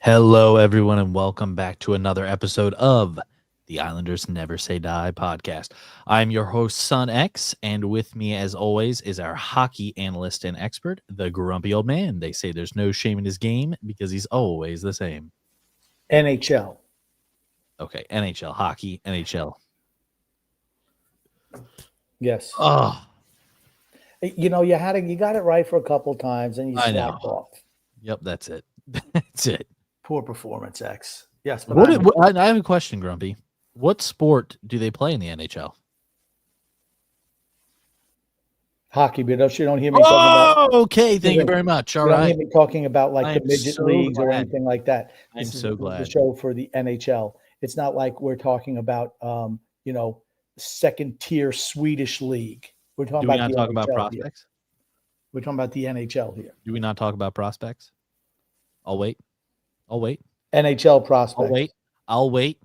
Hello, everyone, and welcome back to another episode of the Islanders Never Say Die podcast. I'm your host, Son X, and with me, as always, is our hockey analyst and expert, the Grumpy Old Man. They say there's no shame in his game because he's always the same. NHL. Okay, NHL, hockey, NHL. Yes. Oh, You know, you got it right for a couple times, and you slacked off. Yep, that's it. That's it. Poor performance, X. Yes. But I have a question, Grumpy. What sport do they play in the NHL? Hockey, but you don't hear me talking about. Okay. Thank you very much. All you right. don't hear me talking about like the midget so leagues glad. or anything like that. I'm This is so glad. The show for the NHL. It's not like we're talking about, second tier Swedish league. We're talking Do we about not the talk NHL about here. prospects? We're talking about the NHL here. Do we not talk about prospects? I'll wait. NHL prospects. I'll wait.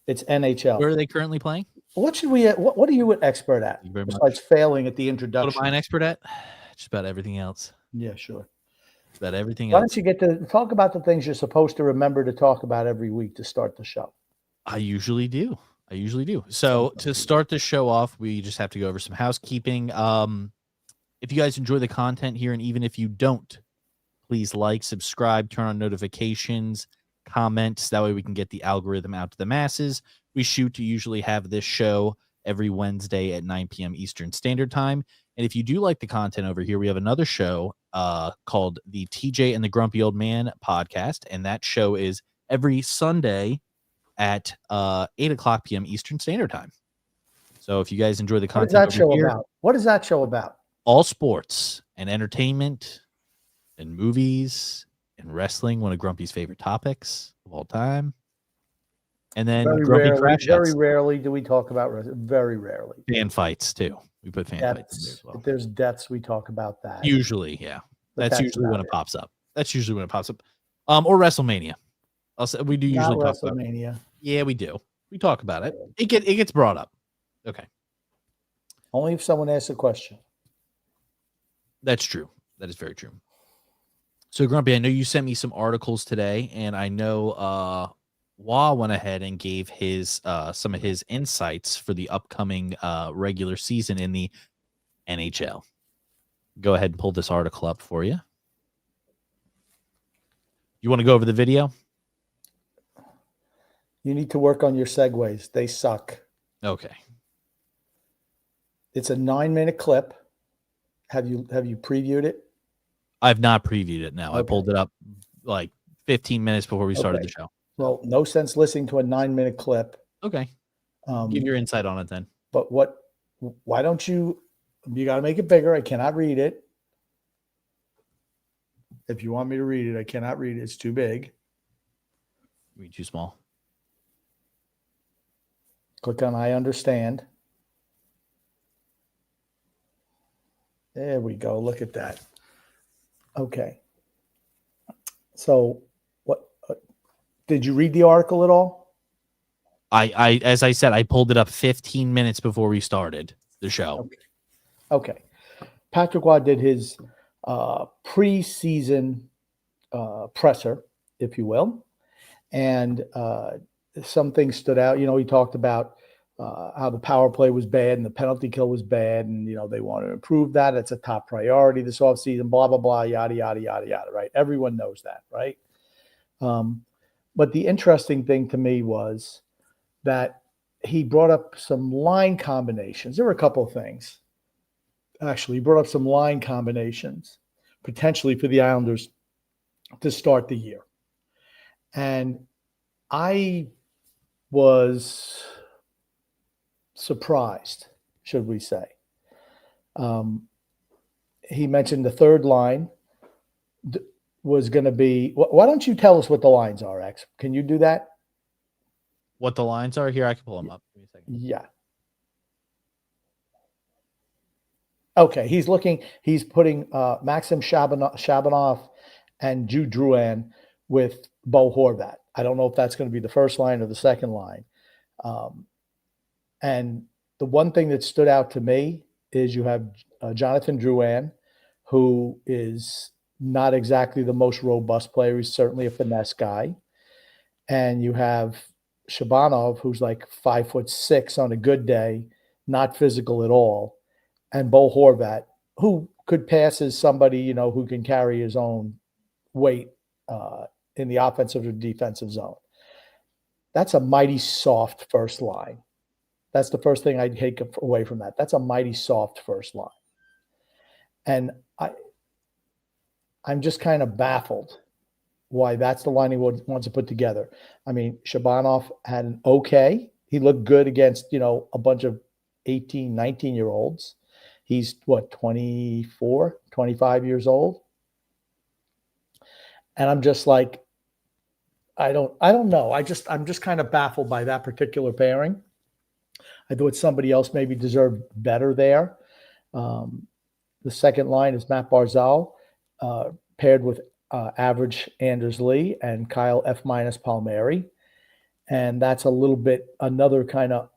It's NHL. Where are they currently playing? What are you an expert at? Thank you very much. Besides failing at the What introduction. am I an expert at? Just about everything else. Yeah, sure. Just about everything Why else. don't you get to talk about the things you're supposed to remember to talk about every week to start the show? I usually do. So to start the show off, we just have to go over some housekeeping. If you guys enjoy the content here, and even if you don't, please like, subscribe, turn on notifications, comment. That way we can get the algorithm out to the masses. We shoot to usually have this show every Wednesday at 9 p.m. Eastern Standard Time. And if you do like the content over here, we have another show called the TJ and the Grumpy Old Man podcast. And that show is every Sunday at 8 o'clock p.m. Eastern Standard Time. So if you guys enjoy the content, What is that show about? All sports and entertainment and movies and wrestling, one of Grumpy's favorite topics of all time. And then very rarely do we talk about wrestling. Very rarely. Fan fights too. We put fan fights in there as well. If there's deaths, we talk about that. Usually, yeah. That's usually when it pops up. Or WrestleMania. We do usually talk about WrestleMania. Yeah, we do. We talk about it. It gets brought up. Okay. Only if someone asks a question. That's true. That is very true. So, Grumpy, I know you sent me some articles today, and I know Wah went ahead and gave his some of his insights for the upcoming regular season in the NHL. Go ahead and pull this article up for you. You want to go over the video? You need to work on your segues. They suck. Okay. It's a 9-minute clip. Have you previewed it? I've not previewed it now. Okay. I pulled it up like 15 minutes before we started the show. Well, no sense listening to a 9-minute clip. Okay. Give your insight on it then. But why don't you got to make it bigger. I cannot read it. If you want me to read it, I cannot read it. It's too big. Read too small. Click on I understand. There we go. Look at that. Okay. So what did you read the article at all? I as I said, I pulled it up 15 minutes before we started the show. Okay. Patrick Waugh did his preseason presser, if you will. And some things stood out. He talked about how the power play was bad and the penalty kill was bad. And, they want to improve that. It's a top priority this offseason, blah, blah, blah, yada, yada, yada, yada, right? Everyone knows that, right? But the interesting thing to me was that he brought up some line combinations. There were a couple of things. Actually, he brought up some line combinations potentially for the Islanders to start the year. And I was surprised, should we say. He mentioned the third line was going to be. Why don't you tell us what the lines are, X? Can you do that? What the lines are here? I can pull them up. Give me a second. Yeah. Okay, he's putting Maxim Shabanov and Jude Drouin with Bo Horvat. I don't know if that's going to be the first line or the second line. And the one thing that stood out to me is you have Jonathan Drouin, who is not exactly the most robust player. He's certainly a finesse guy. And you have Shabanov, who's like 5'6" on a good day, not physical at all. And Bo Horvat, who could pass as somebody, who can carry his own weight in the offensive or defensive zone. That's a mighty soft first line. That's the first thing I'd take away from that. That's a mighty soft first line. And I'm just kind of baffled why that's the line he wants to put together. I mean, Shabanov had an okay. He looked good against, a bunch of 18, 19-year-olds. He's 24, 25 years old. And I'm just like, I don't know. I'm just kind of baffled by that particular pairing. I thought somebody else maybe deserved better there. The second line is Matt Barzal, paired with average Anders Lee and Kyle F- Palmieri. And that's a little bit another kind of,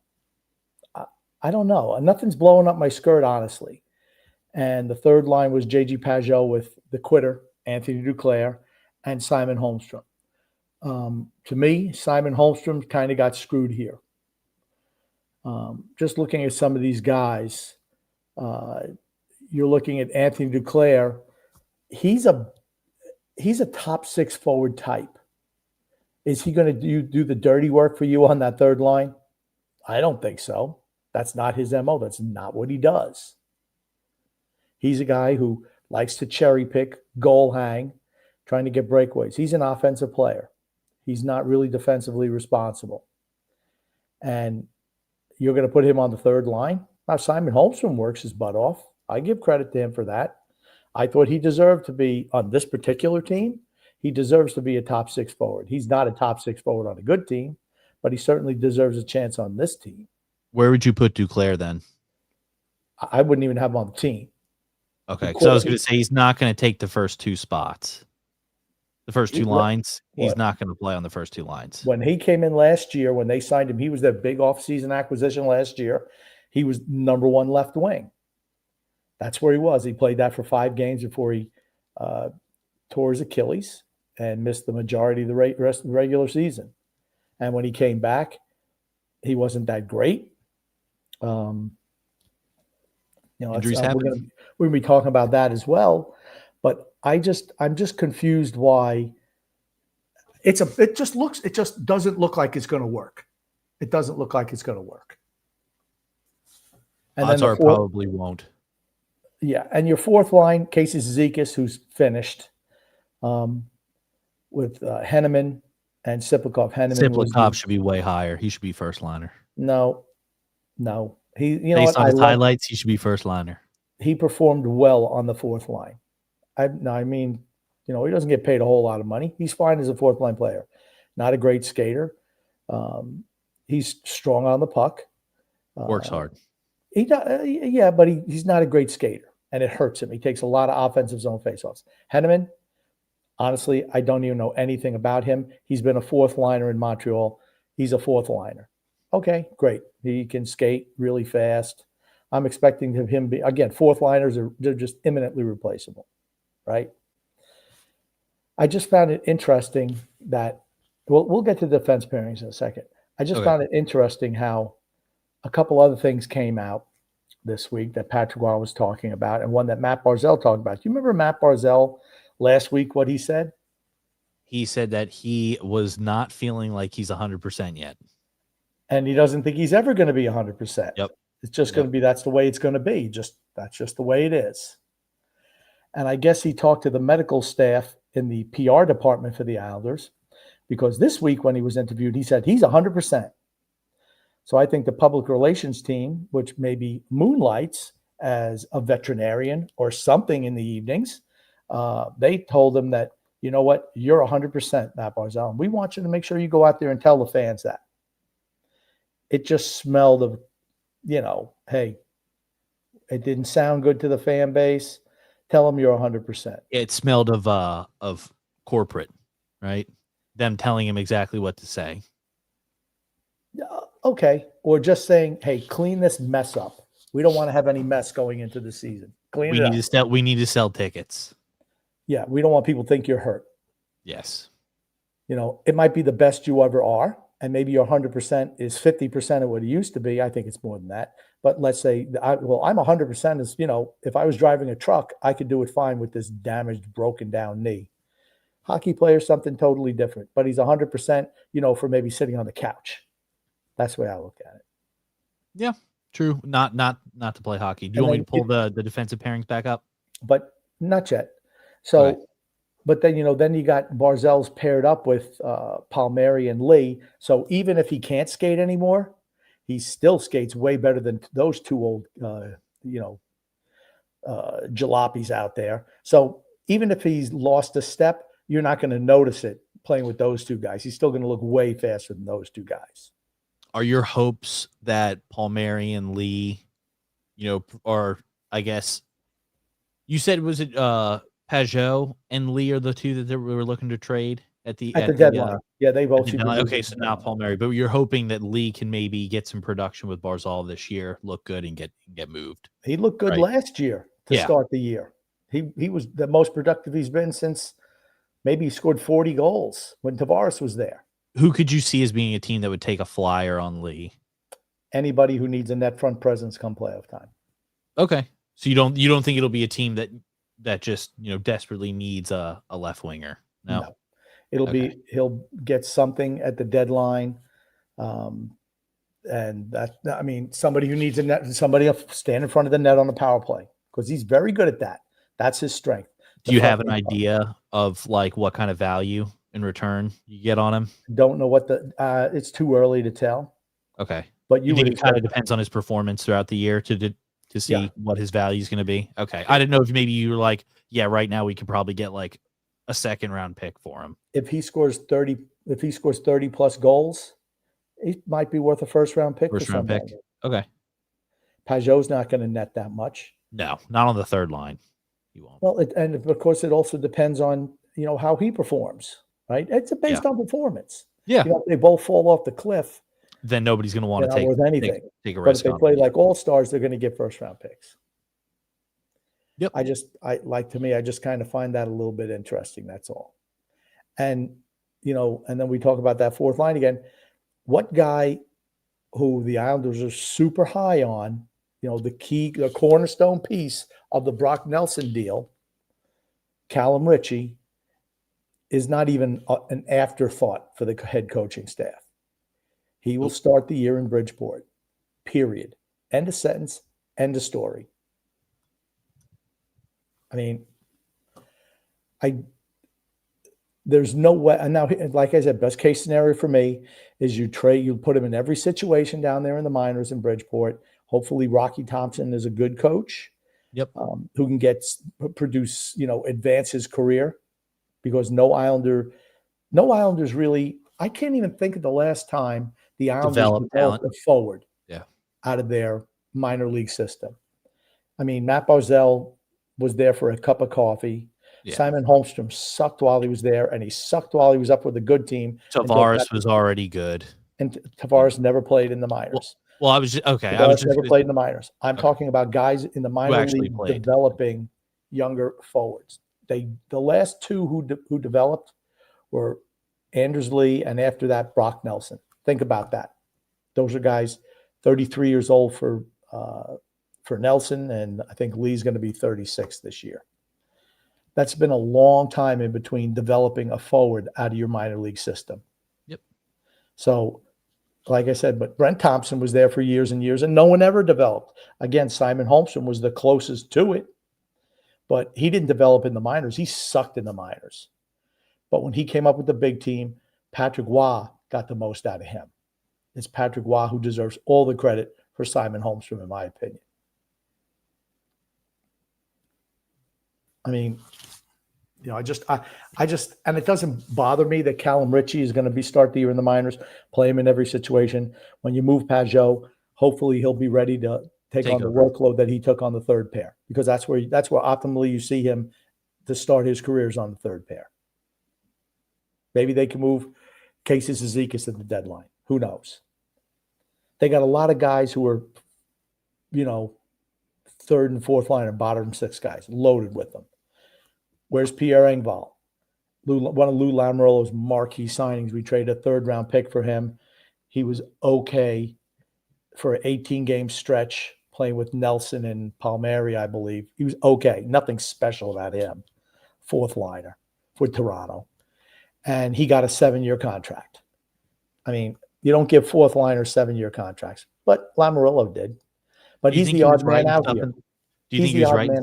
I don't know. Nothing's blowing up my skirt, honestly. And the third line was J.G. Pajot with the quitter, Anthony Duclair, and Simon Holmstrom. To me, Simon Holmstrom kind of got screwed here. Just looking at some of these guys, you're looking at Anthony Duclair. He's a top six forward type. Is he going to do the dirty work for you on that third line? I don't think so. That's not his MO. That's not what he does. He's a guy who likes to cherry pick, goal hang, trying to get breakaways. He's an offensive player. He's not really defensively responsible. And you're going to put him on the third line? Now, Simon Holmstrom works his butt off. I give credit to him for that. I thought he deserved to be on this particular team. He deserves to be a top six forward. He's not a top six forward on a good team, but he certainly deserves a chance on this team. Where would you put Duclair then? I wouldn't even have him on the team. Okay, because I was going to say he's not going to take the first two spots. The first two lines, he's not going to play on the first two lines. When he came in last year, when they signed him, he was their big offseason acquisition last year. He was number one left wing. That's where he was. He played that for 5 games before he tore his Achilles and missed the majority of the rest of the regular season. And when he came back, he wasn't that great. Injuries happen. We're going to be talking about that as well. But I'm just confused why it just doesn't look like it's going to work. It doesn't look like it's going to work. And odds are probably won't. Yeah, and your fourth line, Casey Zizekas, who's finished, with Henneman and Siplikov. Siplikov should be way higher. He should be first liner. No. He, based on his highlights, he should be first liner. He performed well on the fourth line. I mean, he doesn't get paid a whole lot of money. He's fine as a fourth line player. Not a great skater. He's strong on the puck. Works hard. He does, yeah, but he's not a great skater, and it hurts him. He takes a lot of offensive zone faceoffs. Henneman, honestly, I don't even know anything about him. He's been a fourth liner in Montreal. He's a fourth liner. Okay, great. He can skate really fast. I'm expecting him be, again, fourth liners they're just imminently replaceable, right? I just found it interesting that we'll get to defense pairings in a second. I just found it interesting how a couple other things came out this week that Patrick Roy was talking about, and one that Matt Barzal talked about. Do you remember Matt Barzal last week, what he said? He said that he was not feeling like he's 100% yet. And he doesn't think he's ever going to be 100%. Yep. It's just going to be, that's the way it's going to be. That's just the way it is. And I guess he talked to the medical staff in the PR department for the Islanders, because this week when he was interviewed, he said he's 100%. So I think the public relations team, which maybe moonlights as a veterinarian or something in the evenings, they told him that, you know what, you're 100%, Matt Barzal. We want you to make sure you go out there and tell the fans that. It just smelled of, hey, it didn't sound good to the fan base. Tell them you're 100%. It smelled of corporate, right? Them telling him exactly what to say. Okay. Or just saying, hey, clean this mess up. We don't want to have any mess going into the season. Clean it up. We need to sell tickets. Yeah. We don't want people to think you're hurt. Yes. It might be the best you ever are. And maybe your 100% is 50% of what it used to be. I think it's more than that. But let's say, I'm 100% is, if I was driving a truck, I could do it fine with this damaged, broken down knee. Hockey player, something totally different. But he's 100%, for maybe sitting on the couch. That's the way I look at it. Yeah, true. Not to play hockey. Do you want me to pull the defensive pairings back up? But not yet. So, okay. But then, then you got Barzal's paired up with Palmieri and Lee. So even if he can't skate anymore, he still skates way better than those two old, jalopies out there. So even if he's lost a step, you're not going to notice it playing with those two guys. He's still going to look way faster than those two guys. Are your hopes that Palmieri and Lee, or I guess you said, was it Pajot and Lee are the two that we were looking to trade at the deadline? Yeah, they both. Okay, so now Palmieri, but you're hoping that Lee can maybe get some production with Barzal this year, look good, and get moved. He looked good last year to start the year. He was the most productive he's been since maybe he scored 40 goals when Tavares was there. Who could you see as being a team that would take a flyer on Lee? Anybody who needs a net front presence come playoff time. Okay, so you don't think it'll be a team that just desperately needs a left winger? No. It'll be he'll get something at the deadline, and somebody who needs a net, somebody will stand in front of the net on the power play, because he's very good at that. That's his strength. Do you have an idea of what kind of value in return you get on him? Don't know what it's too early to tell. Okay, but you think it kind of depends on his performance throughout the year to see what his value is going to be. Okay, I didn't know if maybe you were like, yeah, right now we could probably get a second round pick for him. If he scores 30 plus goals, it might be worth a first round pick. Okay. Pajot's not going to net that much. No, not on the third line. He won't. Well, and of course, it also depends on how he performs. Right? It's based on performance. Yeah. If they both fall off the cliff, then nobody's going to want to take a risk. But if they play like all stars, they're going to get first round picks. Yep. I just kind of find that a little bit interesting. That's all. And, and then we talk about that fourth line again. What guy who the Islanders are super high on, the cornerstone piece of the Brock Nelson deal, Callum Ritchie, is not even an afterthought for the head coaching staff. He will start the year in Bridgeport, period. End of sentence, end of story. There's no way. And now, like I said, best case scenario for me is you put him in every situation down there in the minors in Bridgeport. Hopefully Rocky Thompson is a good coach. Yep. Who can advance his career, because no Islanders really, I can't even think of the last time the Islanders Develop developed talent. a forward Yeah. out of their minor league system. I mean, Matt Barzal was there for a cup of coffee. Yeah. Simon Holmstrom sucked while he was there, and he sucked while he was up with a good team. Tavares was already good. And Tavares never played in the minors. Well, I was just, okay. Tavares I was just never played in the minors. I'm talking about guys in the minor actually league played. developing younger forwards. The last two who developed were Anders Lee, and after that, Brock Nelson. Think about that. Those are guys 33 years old for Nelson, and I think Lee's going to be 36 this year. That's been a long time in between developing a forward out of your minor league system. Yep. So, like I said, but Brent Thompson was there for years and years, and no one ever developed. Again, Simon Holmstrom was the closest to it, but he didn't develop in the minors. He sucked in the minors. But when he came up with the big team, Patrick Waugh got the most out of him. It's Patrick Waugh who deserves all the credit for Simon Holmstrom, in my opinion. I mean, you know, I just, and it doesn't bother me that Callum Ritchie is going to start the year in the minors, play him in every situation. When you move Pajot, hopefully he'll be ready to take on the workload that he took on the third pair, because that's where optimally you see him to start his careers on the third pair. Maybe they can move Casey Zizekas at the deadline. Who knows? They got a lot of guys who are, you know, third and fourth line and bottom six guys loaded with them. Where's Pierre Engvall? One of Lou Lamoriello's marquee signings. We traded a third-round pick for him. He was okay for an 18-game stretch playing with Nelson and Palmieri, I believe. He was okay. Nothing special about him. Fourth liner for Toronto. And he got a 7-year contract. I mean, you don't give fourth liners 7-year contracts, but Lamoriello did. But he's the odd man out here. Do you think he was right? I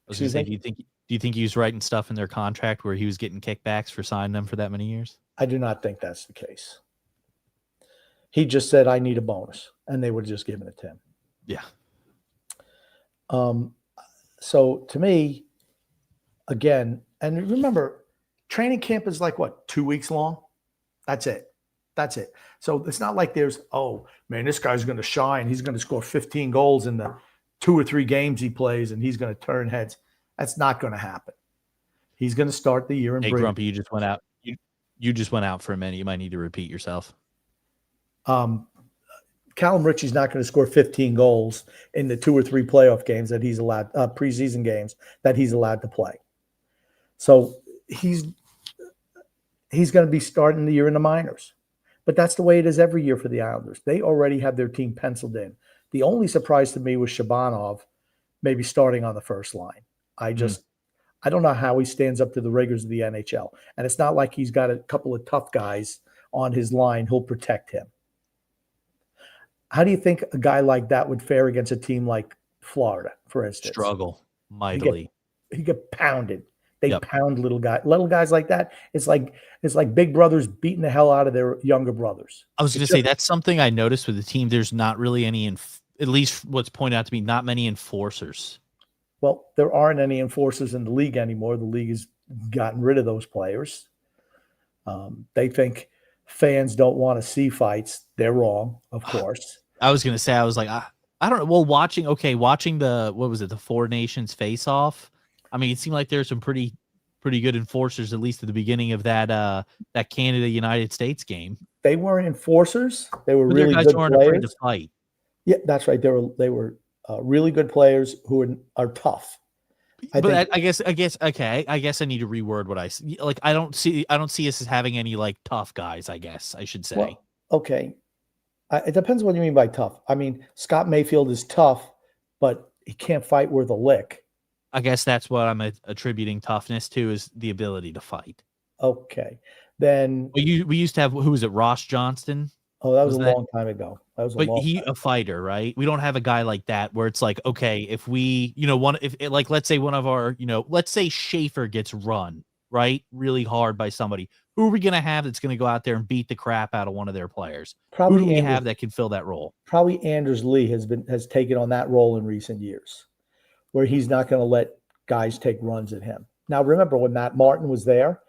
was going to say, do you think he was writing stuff in their contract where he was getting kickbacks for signing them for that many years? I do not think that's the case. He just said, I need a bonus, and they would have just given it to him. Yeah. So to me, again, and remember, training camp is like, what, 2 weeks long? That's it. That's it. So it's not like there's, oh, man, this guy's going to shine. He's going to score 15 goals in the 2 or 3 games he plays, and he's going to turn heads. That's not going to happen. He's going to start the year in Bridgeport. Grumpy, you just went out. You just went out for a minute. You might need to repeat yourself. Callum Ritchie's not going to score 15 goals in the 2 or 3 playoff games that he's allowed, preseason games that he's allowed to play. So he's going to be starting the year in the minors. But that's the way it is every year for the Islanders. They already have their team penciled in. The only surprise to me was Shabanov maybe starting on the first line. I don't know how he stands up to the rigors of the NHL. And it's not like he's got a couple of tough guys on his line who'll protect him. How do you think a guy like that would fare against a team like Florida, for instance? Struggle mightily. He get pounded. They pound little guys like that. It's like big brothers beating the hell out of their younger brothers. I was going to say, that's something I noticed with the team. There's not really any, at least what's pointed out to me, not many enforcers. Well, there aren't any enforcers in the league anymore. The league has gotten rid of those players. They think fans don't want to see fights. They're wrong, of course. I was going to say, I was like, I don't know. Well, watching the, what was it? The Four Nations face off. I mean, it seemed like there's some pretty good enforcers, at least at the beginning of that Canada-United States game. They weren't enforcers. They were really guys good weren't players. Afraid to fight. Yeah, that's right. They were really good players who are tough. I guess I need to reword what I see. Like, I don't see us as having any like tough guys, I guess I should say. Well, okay. It depends what you mean by tough. I mean, Scott Mayfield is tough, but he can't fight worth a lick. I guess that's what I'm attributing toughness to, is the ability to fight. Okay. Then we used to have, who was it, Ross Johnston? Oh, that was a long time ago. A fighter, right? We don't have a guy like that where it's like, okay, if we, let's say one of our, let's say Schaefer gets run, right, really hard by somebody. Who are we going to have that's going to go out there and beat the crap out of one of their players? Who do we have that can fill that role? Probably Anders Lee has taken on that role in recent years, where he's not going to let guys take runs at him. Now, remember when Matt Martin was there,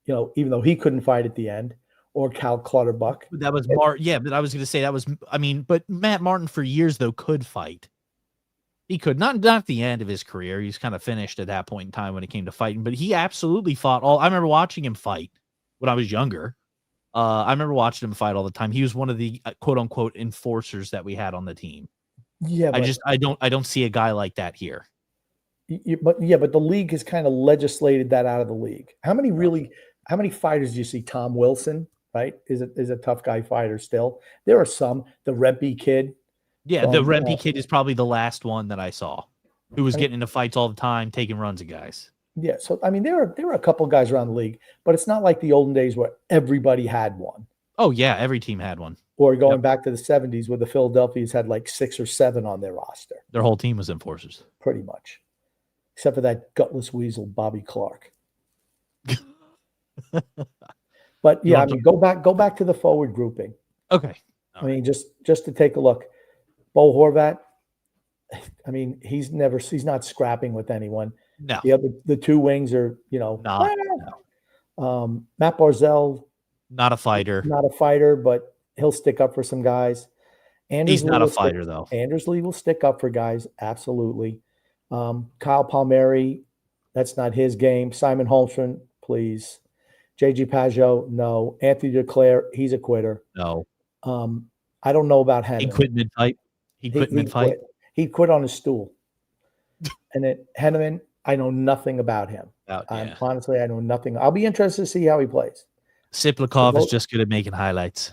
even though he couldn't fight at the end, or Cal Clutterbuck. That was yeah, but I was going to say that was. I mean, but Matt Martin for years though could fight. He could not at the end of his career. He's kind of finished at that point in time when it came to fighting, but he absolutely fought all. I remember watching him fight when I was younger. I remember watching him fight all the time. He was one of the quote unquote enforcers that we had on the team. Yeah, I don't see a guy like that here. But the league has kind of legislated that out of the league. How many fighters do you see? Tom Wilson, right, is a tough guy fighter still. There are some. The Rempe kid. Yeah, the Rempe kid is probably the last one that I saw who was getting into fights all the time, taking runs at guys. Yeah, so I mean, there are a couple guys around the league, but it's not like the olden days where everybody had one. Oh yeah, every team had one. Or going back to the 70s where the Philadelphias had like 6 or 7 on their roster. Their whole team was enforcers. Pretty much. Except for that gutless weasel, Bobby Clark. But yeah, I mean, go back to the forward grouping. Okay. I mean, just to take a look. Bo Horvat, I mean, he's not scrapping with anyone. No. The two wings are, no. Matt Barzal, not a fighter. Not a fighter, but he'll stick up for some guys. He's not a fighter, though. Anders Lee will stick up for guys, absolutely. Kyle Palmieri, that's not his game. Simon Holmstrom, please. JG Pajot, no. Anthony Duclair, he's a quitter. No. I don't know about Henneman. He quit mid-fight. He quit on his stool. And then Henneman, I know nothing about him. Honestly, I know nothing. I'll be interested to see how he plays. Siplikov is just good at making highlights.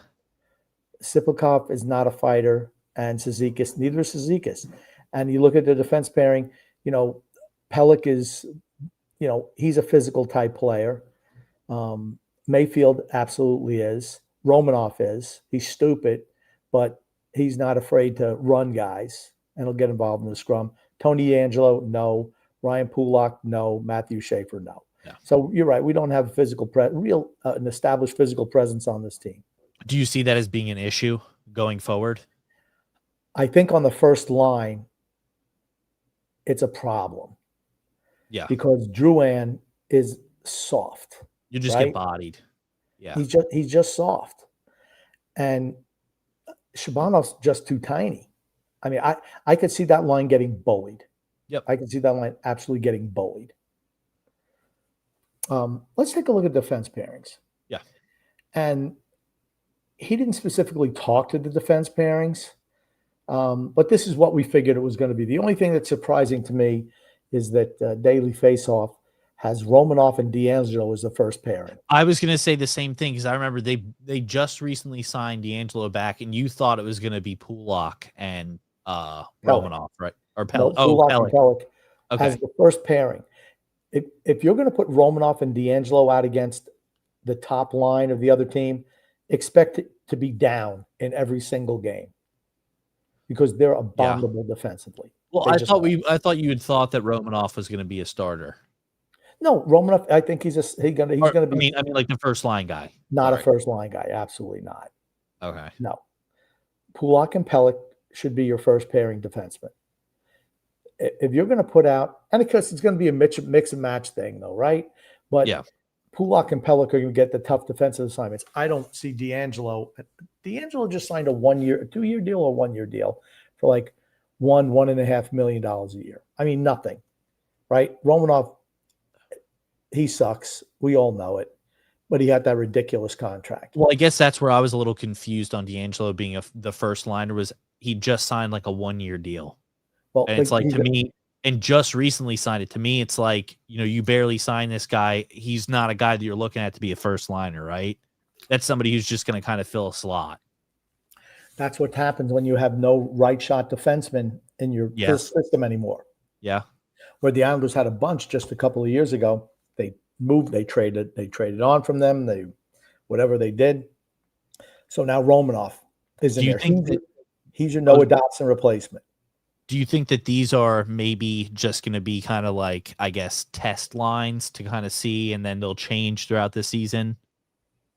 Siplikov is not a fighter, and Cizikas, neither is Cizikas. And you look at the defense pairing, Pellick is, he's a physical type player. Mayfield absolutely is. Romanoff is. He's stupid, but he's not afraid to run guys, and he'll get involved in the scrum. Tony D'Angelo, no. Ryan Pulak, no. Matthew Schaefer, no. Yeah. So you're right. We don't have a an established physical presence on this team. Do you see that as being an issue going forward? I think on the first line, it's a problem. Yeah. Because Drouin is soft. You just get bodied. Yeah. He's just soft. And Shabanov's just too tiny. I mean, I could see that line getting bullied. Yep. I could see that line absolutely getting bullied. Let's take a look at defense pairings. Yeah. And he didn't specifically talk to the defense pairings, but this is what we figured it was going to be. The only thing that's surprising to me is that Daily Faceoff has Romanoff and D'Angelo as the first pairing. I was going to say the same thing because I remember they just recently signed D'Angelo back, and you thought it was going to be Pulak and Romanoff, right? Or Pellick. Pellick as the first pairing. If you're going to put Romanoff and D'Angelo out against the top line of the other team, expect it to be down in every single game because they're abominable defensively. Well, I thought you had thought that Romanoff was going to be a starter. No, Romanoff. I think he's going to be. I mean, like the first line guy. Not a first line guy. Absolutely not. Okay. No. Pulak and Pellick should be your first pairing defenseman. If you're going to put out, and because it's going to be a mix and match thing, though, right? But yeah. Pulak and Pellick are going to get the tough defensive assignments. I don't see D'Angelo. D'Angelo just signed a 2-year deal or 1-year deal for like $1.5 million a year. I mean, nothing, right? Romanoff, he sucks. We all know it, but he had that ridiculous contract. Well, I guess that's where I was a little confused on D'Angelo being the first liner was he just signed like a 1-year deal. Well, and it's like to me, and just recently signed it. To me, it's like, you barely signed this guy. He's not a guy that you're looking at to be a first liner, right? That's somebody who's just going to kind of fill a slot. That's what happens when you have no right shot defenseman in your system anymore. Yeah. Where the Islanders had a bunch just a couple of years ago. They traded on from them. Whatever they did. So now Romanoff is in there. He's your Noah Dobson replacement. Do you think that these are maybe just going to be kind of like, I guess, test lines to kind of see, and then they'll change throughout the season?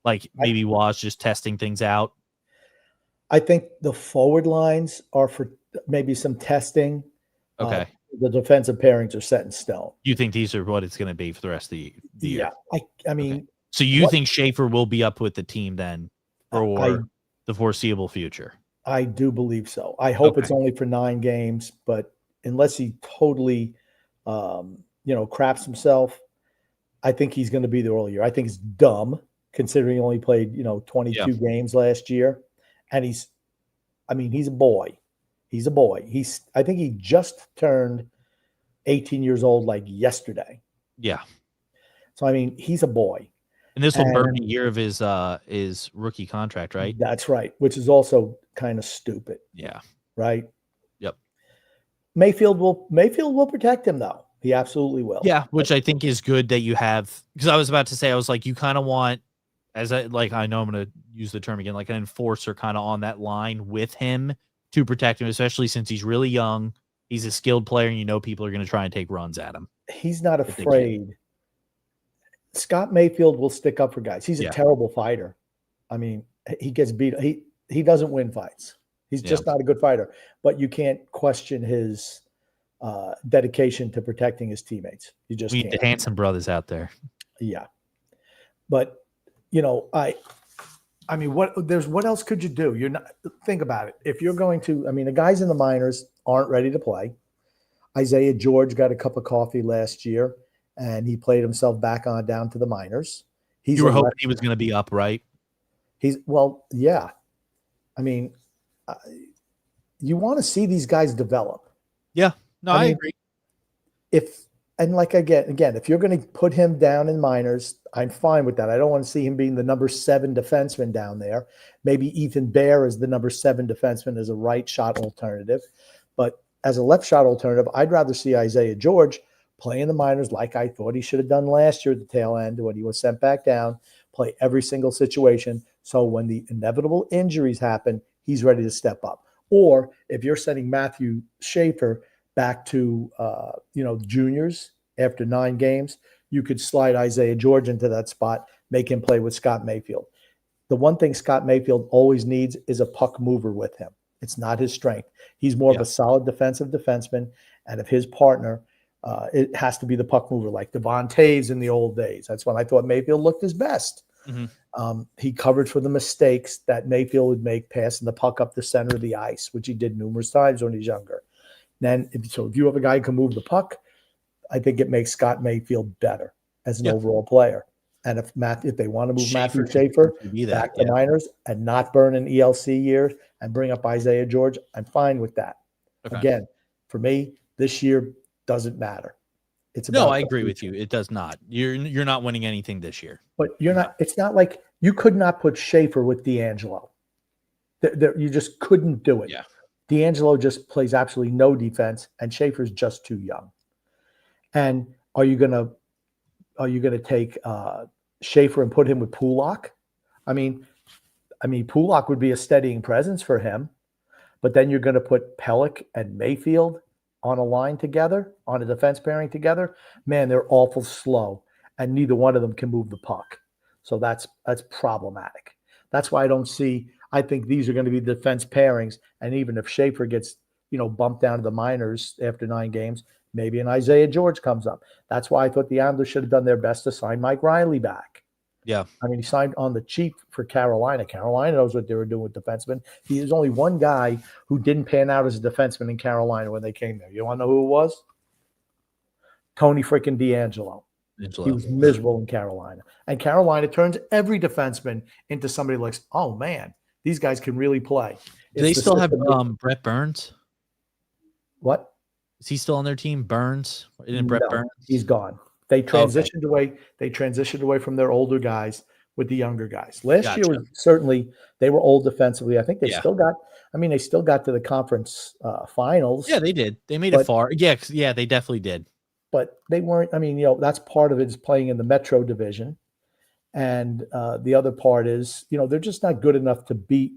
Like maybe Waz just testing things out? I think the forward lines are for maybe some testing. Okay. The defensive pairings are set in stone. You think these are what it's going to be for the rest of the year? Yeah. I mean, So you think Schaefer will be up with the team then for the foreseeable future? I do believe so. I hope it's Okay. only for 9 games, but unless he totally, craps himself, I think he's going to be there all year. I think it's dumb considering he only played, 22 games last year. And he's a boy. He's a boy. I think he just turned 18 years old like yesterday. Yeah. So, he's a boy. And this will burn a year of his rookie contract, right? That's right, which is also kind of stupid. Yeah. Right? Yep. Mayfield will protect him, though. He absolutely will. Yeah, which I think is good that you have, because I was about to say, I was like, you kind of want, I know I'm going to use the term again, like an enforcer kind of on that line with him to protect him, especially since he's really young. He's a skilled player, and people are going to try and take runs at him. He's not afraid. Scott Mayfield will stick up for guys. He's a terrible fighter. He gets beat. He doesn't win fights. He's just not a good fighter. But you can't question his dedication to protecting his teammates. You just can't. The handsome brothers out there. Yeah. But, what else could you do? You're not, think about it. If you're going to, the guys in the minors aren't ready to play. Isaiah George got a cup of coffee last year, and he played himself back on down to the minors. You were hoping he was going to be up, right? Yeah. You want to see these guys develop. Yeah. No, I agree. If you're going to put him down in minors, I'm fine with that. I don't want to see him being the number 7 defenseman down there. Maybe Ethan Bear is the number 7 defenseman as a right shot alternative. But as a left shot alternative, I'd rather see Isaiah George play in the minors like I thought he should have done last year at the tail end when he was sent back down, play every single situation. So when the inevitable injuries happen, he's ready to step up. Or if you're sending Matthew Schaefer back to, juniors after 9 games, you could slide Isaiah George into that spot, make him play with Scott Mayfield. The one thing Scott Mayfield always needs is a puck mover with him. It's not his strength. He's more of a solid defensive defenseman. And if his partner, it has to be the puck mover, like Devon Taves in the old days. That's when I thought Mayfield looked his best. Mm-hmm. He covered for the mistakes that Mayfield would make passing the puck up the center of the ice, which he did numerous times when he was younger. Then, if you have a guy who can move the puck, I think it makes Scott Mayfield better as an overall player. And if they want to move Matthew Schaefer back to minors and not burn an ELC year and bring up Isaiah George, I'm fine with that. Okay. Again, for me, this year doesn't matter. I agree with you. It does not. You're not winning anything this year. But you're not. It's not like you could not put Schaefer with D'Angelo. You just couldn't do it. Yeah. D'Angelo just plays absolutely no defense, and Schaefer's just too young. And are you gonna take Schaefer and put him with Pulak? Pulak would be a steadying presence for him, but then you're going to put Pellick and Mayfield on a line together, on a defense pairing together. Man, they're awful slow, and neither one of them can move the puck. So that's problematic. That's why I think these are going to be defense pairings. And even if Schaefer gets, bumped down to the minors after 9 games, maybe an Isaiah George comes up. That's why I thought the Islanders should have done their best to sign Mike Riley back. Yeah. He signed on the cheap for Carolina. Carolina knows what they were doing with defensemen. There's only one guy who didn't pan out as a defenseman in Carolina when they came there. You want to know who it was? Tony freaking D'Angelo. He was miserable in Carolina. And Carolina turns every defenseman into somebody like, oh, man, these guys can really play. Do they still have Brett Burns? What? Is he still on their team? Burns? Isn't Brett Burns? He's gone. They transitioned away. They transitioned away from their older guys with the younger guys. Last year was certainly they were old defensively. I think they still got. They still got to the conference finals. Yeah, they did. They made it far. Yeah, they definitely did. But they weren't. That's part of it is playing in the Metro division, and the other part is they're just not good enough to beat,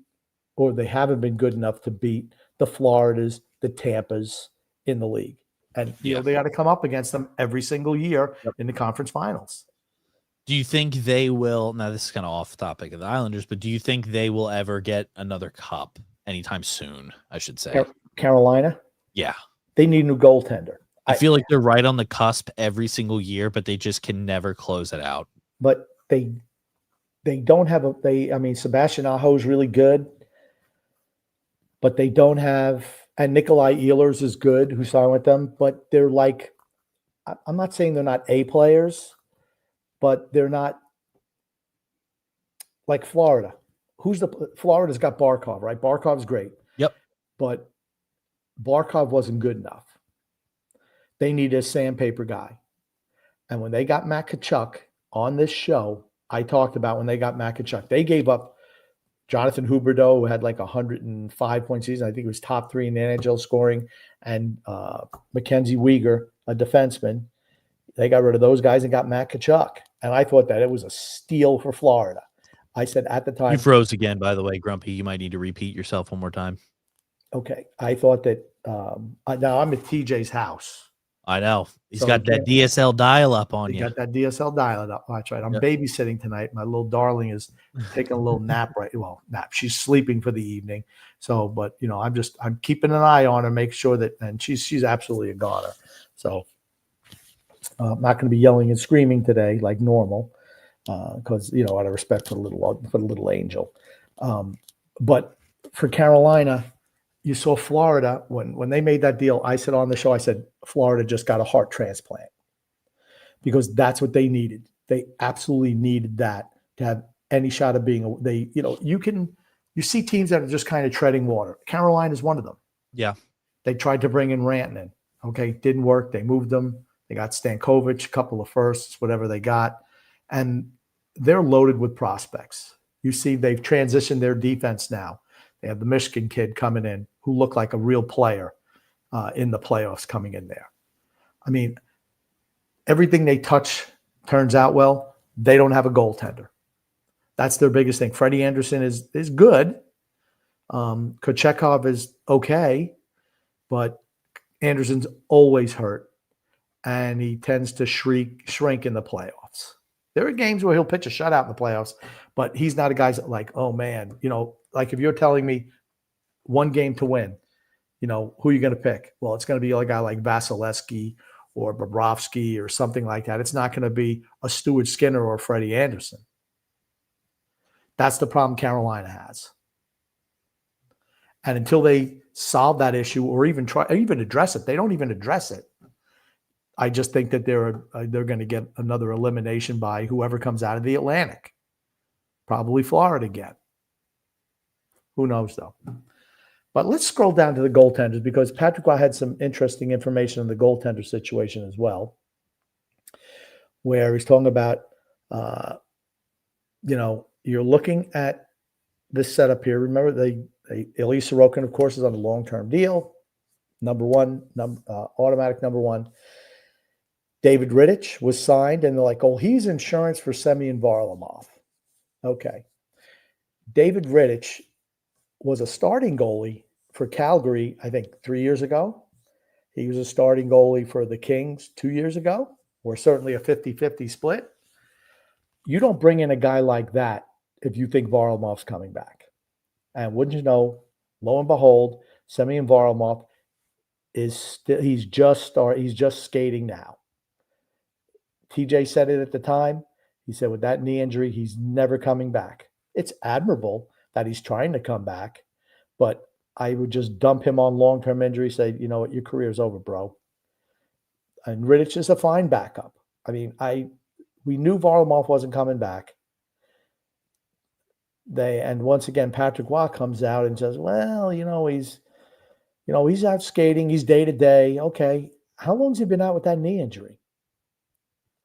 or they haven't been good enough to beat the Floridas, the Tampas in the league. And they got to come up against them every single year in the conference finals. Do you think they will? Now, this is kind of off topic of the Islanders, but do you think they will ever get another cup anytime soon? I should say Carolina. Yeah, they need a new goaltender. I feel like they're right on the cusp every single year, but they just can never close it out. But they they don't have Sebastian Aho is really good, but they don't have, and Nikolai Ehlers is good, who signed with them, but they're like, I'm not saying they're not A players, but they're not like Florida. Florida's got Barkov, right? Barkov's great. Yep. But Barkov wasn't good enough. They needed a sandpaper guy. And when they got Matt Tkachuk on this show, I talked about when they got Matt Tkachuk, they gave up Jonathan Huberdeau, who had like 105-point season. I think he was top 3 in the NHL scoring, and Mackenzie Weegar, a defenseman. They got rid of those guys and got Matt Tkachuk. And I thought that it was a steal for Florida. I said at the time. You froze again, by the way, Grumpy. You might need to repeat yourself one more time. Okay. I thought that now I'm at TJ's house. I know. He's got that DSL dial-up on you. Got that DSL dial-up. That's right. I'm babysitting tonight. My little darling is taking a little nap nap. She's sleeping for the evening. So, but I'm keeping an eye on her, make sure that, and she's absolutely a goner. So I'm not going to be yelling and screaming today like normal, because out of respect for the little angel. But for Carolina, you saw Florida when they made that deal. I said on the show, I said Florida just got a heart transplant, because that's what they needed. They absolutely needed that to have any shot of being. You see teams that are just kind of treading water. Carolina is one of them. Yeah, they tried to bring in Rantanen. Okay, didn't work. They moved them. They got Stankovic, a couple of firsts, whatever they got, and they're loaded with prospects. You see, they've transitioned their defense now. They have the Michigan kid coming in who looked like a real player in the playoffs coming in there. I mean, everything they touch turns out well. They don't have a goaltender. That's their biggest thing. Freddie Anderson is good. Kochekov is okay, but Anderson's always hurt, and he tends to shrink in the playoffs. There are games where he'll pitch a shutout in the playoffs, but he's not a guy that like, oh man, like if you're telling me one game to win, who are you going to pick? Well, it's going to be a guy like Vasilevsky or Bobrovsky or something like that. It's not going to be a Stuart Skinner or Freddie Anderson. That's the problem Carolina has. And until they solve that issue or even address it, they don't even address it. I just think that they're going to get another elimination by whoever comes out of the Atlantic. Probably Florida again. Who knows, though? But let's scroll down to the goaltenders, because Patrick Waugh had some interesting information on the goaltender situation as well, where he's talking about, you're looking at this setup here. Remember, Ilya Sorokin, of course, is on a long-term deal. Automatic number one. David Rittich was signed, and they're like, oh, he's insurance for Semyon Varlamov. Okay. David Rittich was a starting goalie for Calgary, I think 3 years ago. He was a starting goalie for the Kings 2 years ago, or certainly a 50-50 split. You don't bring in a guy like that if you think Varlamov's coming back. And wouldn't you know, lo and behold, Semyon Varlamov he's just skating now. TJ said it at the time. He said with that knee injury, he's never coming back. It's admirable that he's trying to come back, but I would just dump him on long-term injury, say, you know what, your career's over, bro. And Rittich is a fine backup. I mean, we knew Varlamov wasn't coming back. And once again, Patrick Waugh comes out and says, well, he's out skating, he's day to day. Okay. How long's he been out with that knee injury?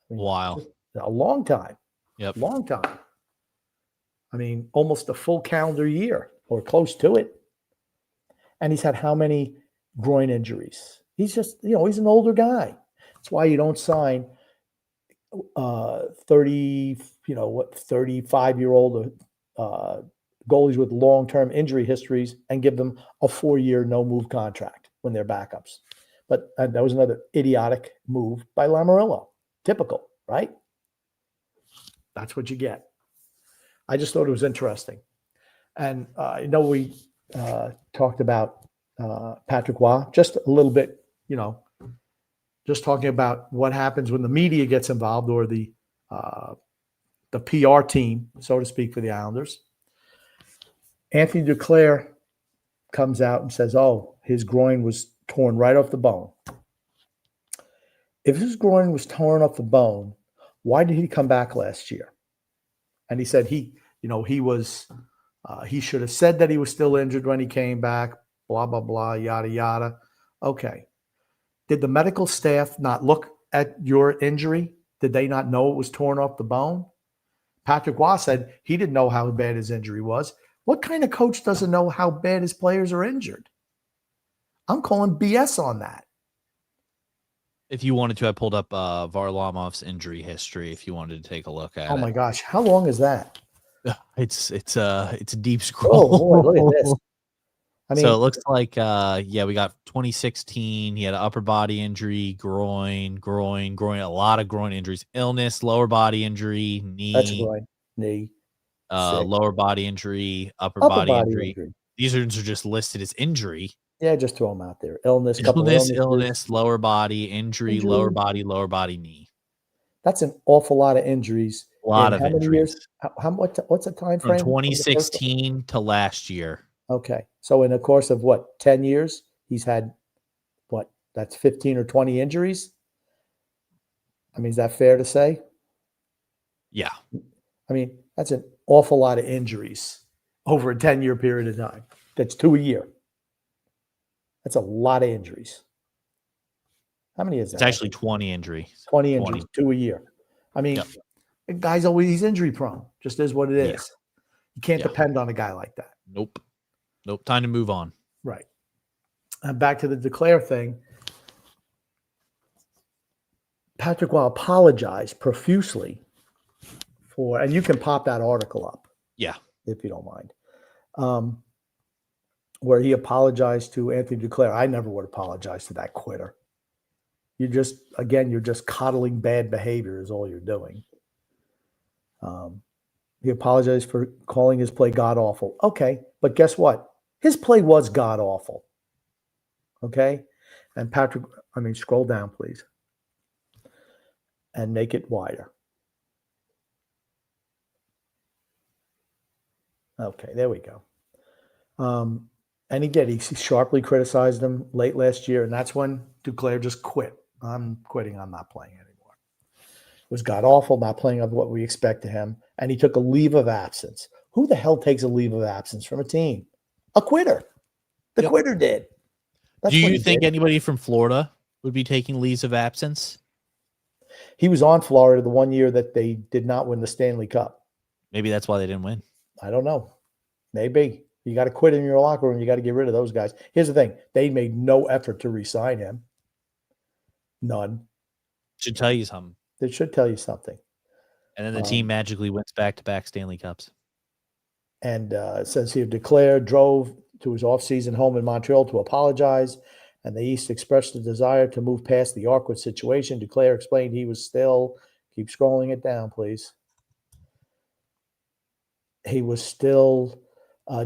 Wow. A long time. Yep. Long time. I mean, almost a full calendar year or close to it. And he's had how many groin injuries? He's just, he's an older guy. That's why you don't sign 35-year-old goalies with long-term injury histories and give them a 4-year no-move contract when they're backups. But that was another idiotic move by Lamoriello. Typical, right? That's what you get. I just thought it was interesting. And I know we talked about Patrick Waugh just a little bit, just talking about what happens when the media gets involved or the the PR team, so to speak, for the Islanders. Anthony Duclair comes out and says, oh, his groin was torn right off the bone. If his groin was torn off the bone, why did he come back last year? And he said he should have said that he was still injured when he came back, blah, blah, blah, yada, yada. Okay. Did the medical staff not look at your injury? Did they not know it was torn off the bone? Patrick Waugh said he didn't know how bad his injury was. What kind of coach doesn't know how bad his players are injured? I'm calling BS on that. If you wanted to, I pulled up Varlamov's injury history. If you wanted to take a look at it. Oh my gosh, how long is that? It's a deep scroll. Oh boy, look at this. I mean, so it looks like we got 2016. He had an upper body injury, groin, a lot of groin injuries, illness, lower body injury, knee. That's groin, knee, lower body injury, upper body injury. These are just listed as injury. Yeah, just throw them out there. Illness, lower body injury, lower body knee. That's an awful lot of injuries. A lot of injuries. Years? What's the time frame? From 2016 to last year. Okay, so in the course of 10 years, he's had that's 15 or 20 injuries. I mean, is that fair to say? Yeah. I mean, that's an awful lot of injuries over a 10-year period of time. That's 2 a year. That's a lot of injuries. How many is that? It's actually 20 injuries. 20 injuries, 2 a year. I mean, the guy's always injury prone. Just is what it is. Yeah. You can't depend on a guy like that. Nope. Time to move on. Right. And back to the Duclair thing. Patrick Waugh apologized profusely for, and you can pop that article up. Yeah. If you don't mind. Where he apologized to Anthony Duclair. I never would apologize to that quitter. You're just coddling bad behavior is all you're doing. He apologized for calling his play god-awful. Okay, but guess what? His play was god-awful. Okay? And scroll down, please. And make it wider. Okay, there we go. And he did. He sharply criticized him late last year, and that's when Duclair just quit. I'm quitting. I'm not playing anymore. It was god-awful, not playing up what we expect of him, and he took a leave of absence. Who the hell takes a leave of absence from a team? A quitter. The quitter did. Do you think anybody from Florida would be taking leaves of absence? He was on Florida the one year that they did not win the Stanley Cup. Maybe that's why they didn't win. I don't know. Maybe. You got to quit in your locker room. You got to get rid of those guys. Here's the thing. They made no effort to re-sign him. None. Should tell you something. It should tell you something. And then the team magically wins back-to-back Stanley Cups. And it says here, Duclair drove to his off-season home in Montreal to apologize, and the East expressed a desire to move past the awkward situation. Duclair explained he was still, keep scrolling it down, please. He was still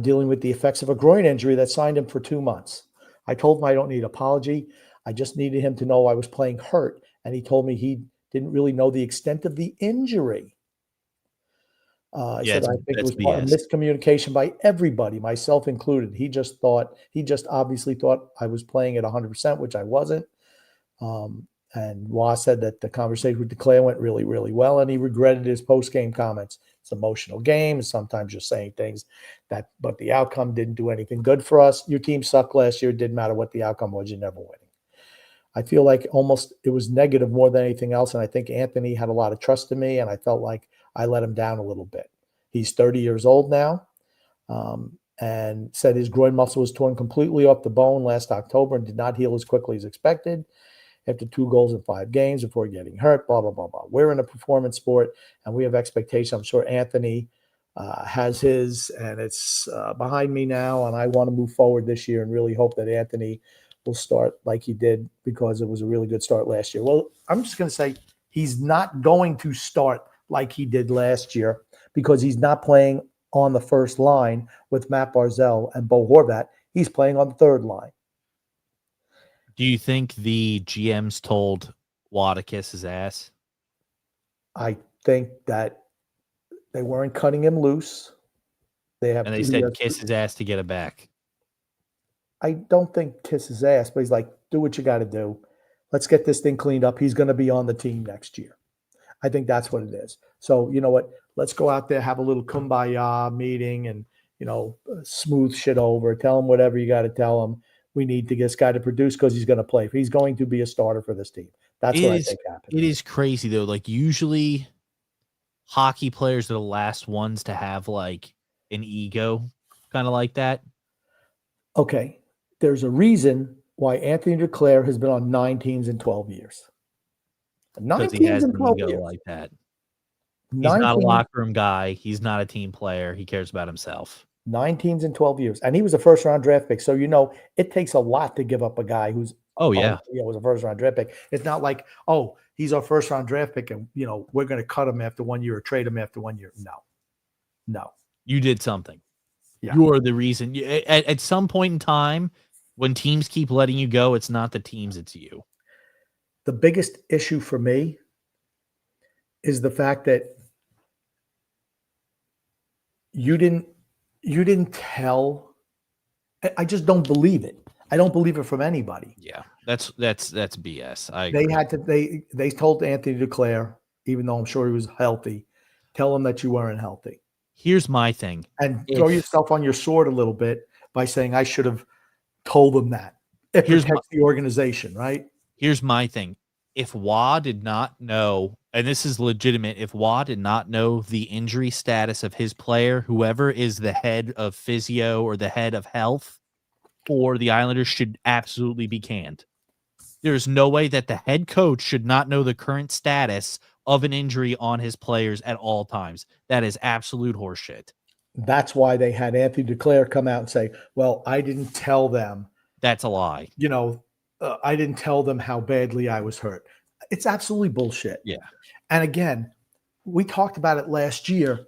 dealing with the effects of a groin injury that signed him for 2 months. I told him I don't need an apology. I just needed him to know I was playing hurt, and he told me he didn't really know the extent of the injury. He said, I think it was part of miscommunication by everybody, myself included. He just obviously thought I was playing at 100%, which I wasn't. And Waugh said that the conversation with Duclair went really, really well, and he regretted his post-game comments. It's an emotional game. Sometimes you're saying things but the outcome didn't do anything good for us. Your team sucked last year. It didn't matter what the outcome was. You're never winning. I feel like almost it was negative more than anything else, and I think Anthony had a lot of trust in me, and I felt like I let him down a little bit. He's 30 years old now, and said his groin muscle was torn completely off the bone last October and did not heal as quickly as expected after 2 goals in 5 games before getting hurt, blah, blah, blah, blah. We're in a performance sport, and we have expectations. I'm sure Anthony has his, and it's behind me now, and I want to move forward this year and really hope that Anthony will start like he did because it was a really good start last year. Well, I'm just going to say he's not going to start like he did last year because he's not playing on the first line with Matt Barzal and Bo Horvat. He's playing on the third line. Do you think the GMs told Waugh to kiss his ass? I think that They weren't cutting him loose. And they said kiss his ass to get it back. I don't think kiss his ass, but he's like, do what you got to do. Let's get this thing cleaned up. He's going to be on the team next year. I think that's what it is. So, you know what? Let's go out there, have a little kumbaya meeting and, smooth shit over. Tell him whatever you got to tell him. We need to get this guy to produce because he's going to play. He's going to be a starter for this team. That's what I think happened. It is crazy, though. Like, usually hockey players are the last ones to have, like, an ego kind of like that. Okay. There's a reason why Anthony Duclair has been on 9 teams in 12 years. 9 teams in 12 years. Like that. He's not a locker room guy. He's not a team player. He cares about himself. 9 teams in 12 years. And he was a first-round draft pick. So, it takes a lot to give up a guy who's was a first-round draft pick. It's not like, he's our first-round draft pick and, we're going to cut him after 1 year or trade him after 1 year. No. You did something. Yeah. You're the reason. At some point in time, when teams keep letting you go, it's not the teams, it's you. The biggest issue for me is the fact that you didn't tell. I just don't believe it. I don't believe it from anybody. Yeah, that's BS. I agree. They told Anthony Duclair, even though I'm sure he was healthy, tell him that you weren't healthy. Here's my thing. And throw yourself on your sword a little bit by saying I should have told them that. It protects the organization, right? Here's my thing. If Wah did not know, and this is legitimate, if Wah did not know the injury status of his player, whoever is the head of physio or the head of health for the Islanders should absolutely be canned. There's no way that the head coach should not know the current status of an injury on his players at all times. That is absolute horseshit. That's why they had Anthony Duclair come out and say, well, I didn't tell them. That's a lie. I didn't tell them how badly I was hurt. It's absolutely bullshit. Yeah. And again, we talked about it last year.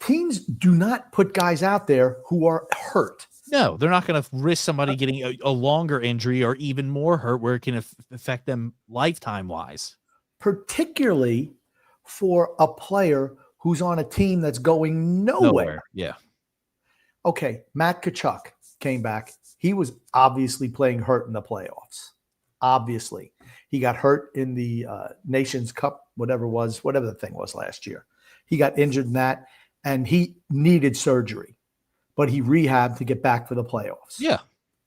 Teams do not put guys out there who are hurt. No, they're not going to risk somebody getting a longer injury or even more hurt where it can affect them lifetime-wise. Particularly for a player who's on a team that's going nowhere. Yeah. Okay, Matt Tkachuk came back. He was obviously playing hurt in the playoffs. Obviously. He got hurt in the Nations Cup, whatever the thing was last year. He got injured in that, and he needed surgery. But he rehabbed to get back for the playoffs. Yeah.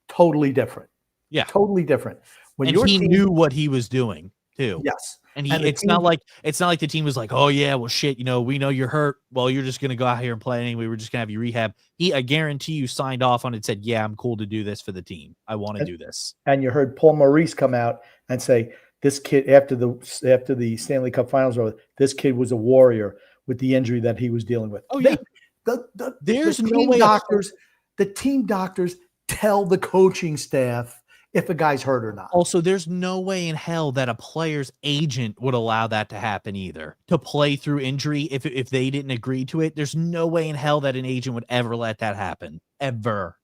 Totally different. Yeah. Totally different. When he knew what he was doing, too. Yes. And it's not like the team was like, oh yeah, well shit, we know you're hurt. Well, you're just gonna go out here and play anyway. We're just gonna have you rehab. I guarantee you signed off on it, said, yeah, I'm cool to do this for the team. I want to do this. And you heard Paul Maurice come out and say, this kid after the Stanley Cup Finals, this kid was a warrior with the injury that he was dealing with. Oh yeah. There's no way the team doctors tell the coaching staff if a guy's hurt or not. Also, there's no way in hell that a player's agent would allow that to happen either. To play through injury if they didn't agree to it. There's no way in hell that an agent would ever let that happen. Ever.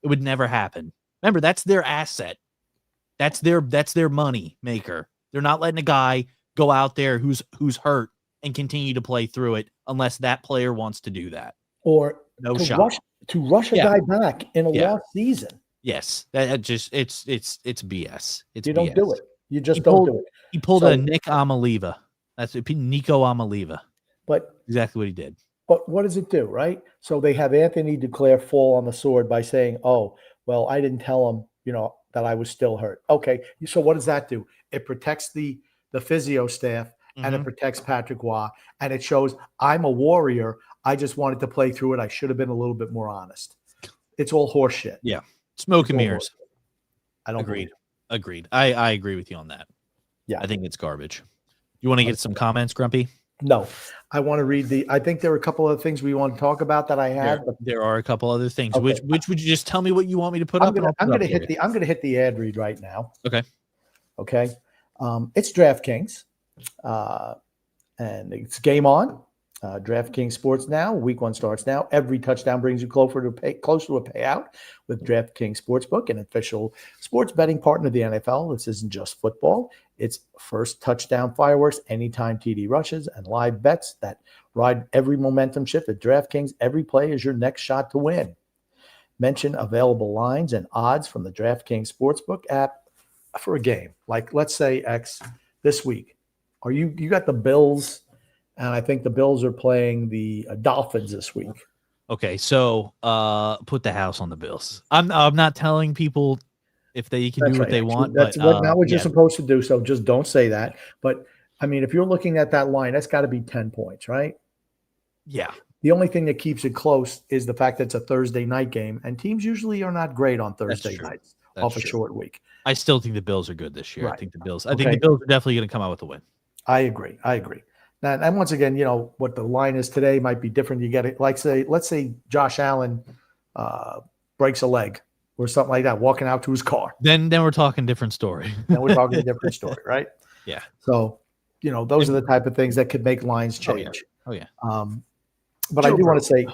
It would never happen. Remember, that's their asset. That's their money maker. They're not letting a guy go out there who's hurt and continue to play through it unless that player wants to do that. Or no to shot. Rush a guy back in a lost season. Yes, that just it's BS. You don't do it. You just don't do it. He pulled a Nick Amaliva. That's Nico Amaliva. But exactly what he did. But what does it do, right? So they have Anthony Duclair fall on the sword by saying, "Oh, well, I didn't tell him, that I was still hurt." Okay, so what does that do? It protects the physio staff and it protects Patrick Waugh, and it shows I'm a warrior. I just wanted to play through it. I should have been a little bit more honest. It's all horseshit. Yeah. Smoke and mirrors. I don't Agreed. I agree with you on that. Yeah. I think it's garbage. You want to get some comments, Grumpy? No. I want to read I think there were a couple of things we want to talk about that I had. There are a couple other things. Okay. Which would you just tell me what you want me to put up? I'm going to hit the ad read right now. Okay. It's DraftKings. And it's game on. DraftKings Sports now. Week 1 starts now. Every touchdown brings you closer to a payout with DraftKings Sportsbook, an official sports betting partner of the NFL. This isn't just football. It's first touchdown fireworks, anytime TD rushes, and live bets that ride every momentum shift at DraftKings. Every play is your next shot to win. Mention available lines and odds from the DraftKings Sportsbook app for a game. Like, let's say, X, this week. You got the Bills, and I think the Bills are playing the Dolphins this week. Okay, so put the house on the Bills. I'm not telling people if they can do what they want. That's not what you're supposed to do, so just don't say that. But, I mean, if you're looking at that line, that's got to be 10 points, right? Yeah. The only thing that keeps it close is the fact that it's a Thursday night game, and teams usually are not great on Thursday nights off a short week. I still think the Bills are good this year. Right. I think the Bills are definitely going to come out with a win. I agree. Now, and once again, what the line is today might be different. You get it. Let's say Josh Allen breaks a leg or something like that, walking out to his car. Then we're talking different story. Then we're talking a different story, right? Yeah. So, those are the type of things that could make lines change. Oh yeah. But I do want to say,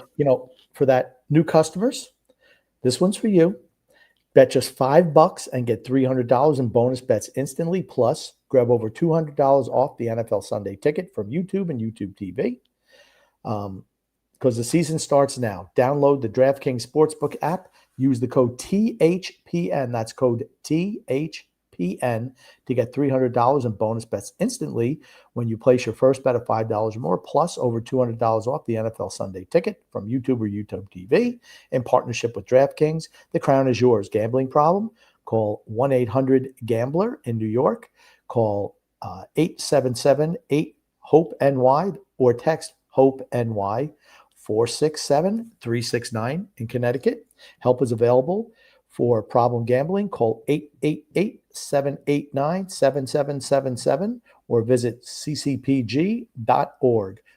for that new customers, this one's for you. Bet just $5 and get $300 in bonus bets instantly. Plus, grab over $200 off the NFL Sunday Ticket from YouTube and YouTube TV. Because the season starts now. Download the DraftKings Sportsbook app. Use the code THPN. That's code THPN to get $300 in bonus bets instantly when you place your first bet of $5 or more, plus over $200 off the NFL Sunday Ticket from YouTube or YouTube TV. In partnership with DraftKings, the crown is yours. Gambling problem? Call 1-800-GAMBLER in New York. Call 877-8-HOPE-NY or text HOPE-NY 467-369 in Connecticut. Help is available for problem gambling. Call 888-789-7777 or visit ccpg.org.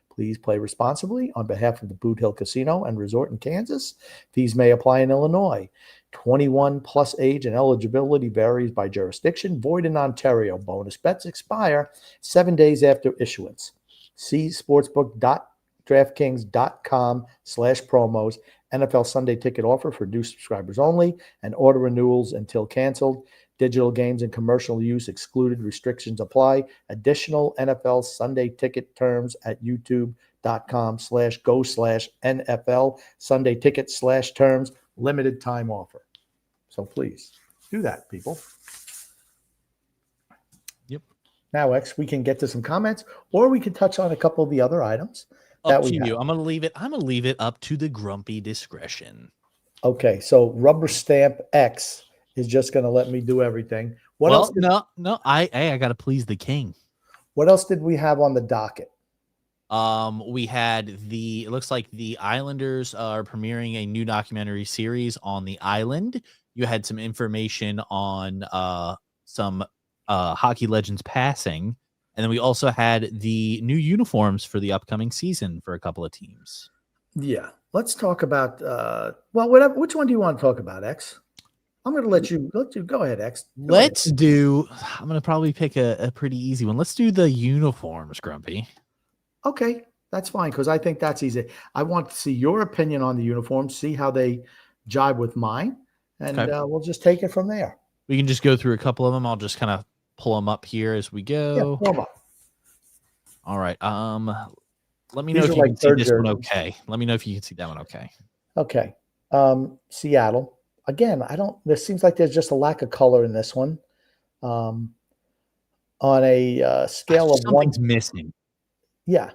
Please play responsibly on behalf of the Boot Hill Casino and Resort in Kansas. Fees may apply in Illinois. 21 plus age and eligibility varies by jurisdiction. Void in Ontario. Bonus bets expire 7 days after issuance. See sportsbook.draftkings.com/promos. NFL Sunday Ticket offer for new subscribers only and order renewals until canceled. Digital games and commercial use excluded. Restrictions apply. Additional NFL Sunday Ticket terms at youtube.com/go/NFL Sunday Ticket/terms. Limited time offer. So please do that, people. Yep. Now, X, we can get to some comments, or we can touch on a couple of the other items. Up to you. I'm gonna leave it up to the grumpy discretion. Okay, so rubber stamp X is just gonna let me do everything. What else? No. I gotta please the king. What else did we have on the docket? We had it looks like the Islanders are premiering a new documentary series on the island. You had some information on some hockey legends passing. And then we also had the new uniforms for the upcoming season for a couple of teams. Yeah. Let's talk about whatever. Which one do you want to talk about, X? I'm going to let you go ahead, X. I'm going to probably pick a pretty easy one. Let's do the uniforms, Grumpy. Okay, that's fine, because I think that's easy. I want to see your opinion on the uniforms, see how they jibe with mine, and we'll just take it from there. We can just go through a couple of them. I'll just kind of pull them up here as we go. Yeah, pull them up. All right. Let me know if you can see this one okay. Let me know if you can see that one okay. Okay. Seattle. Again, there seems like there's just a lack of color in this one. On a scale of something's missing. Yeah.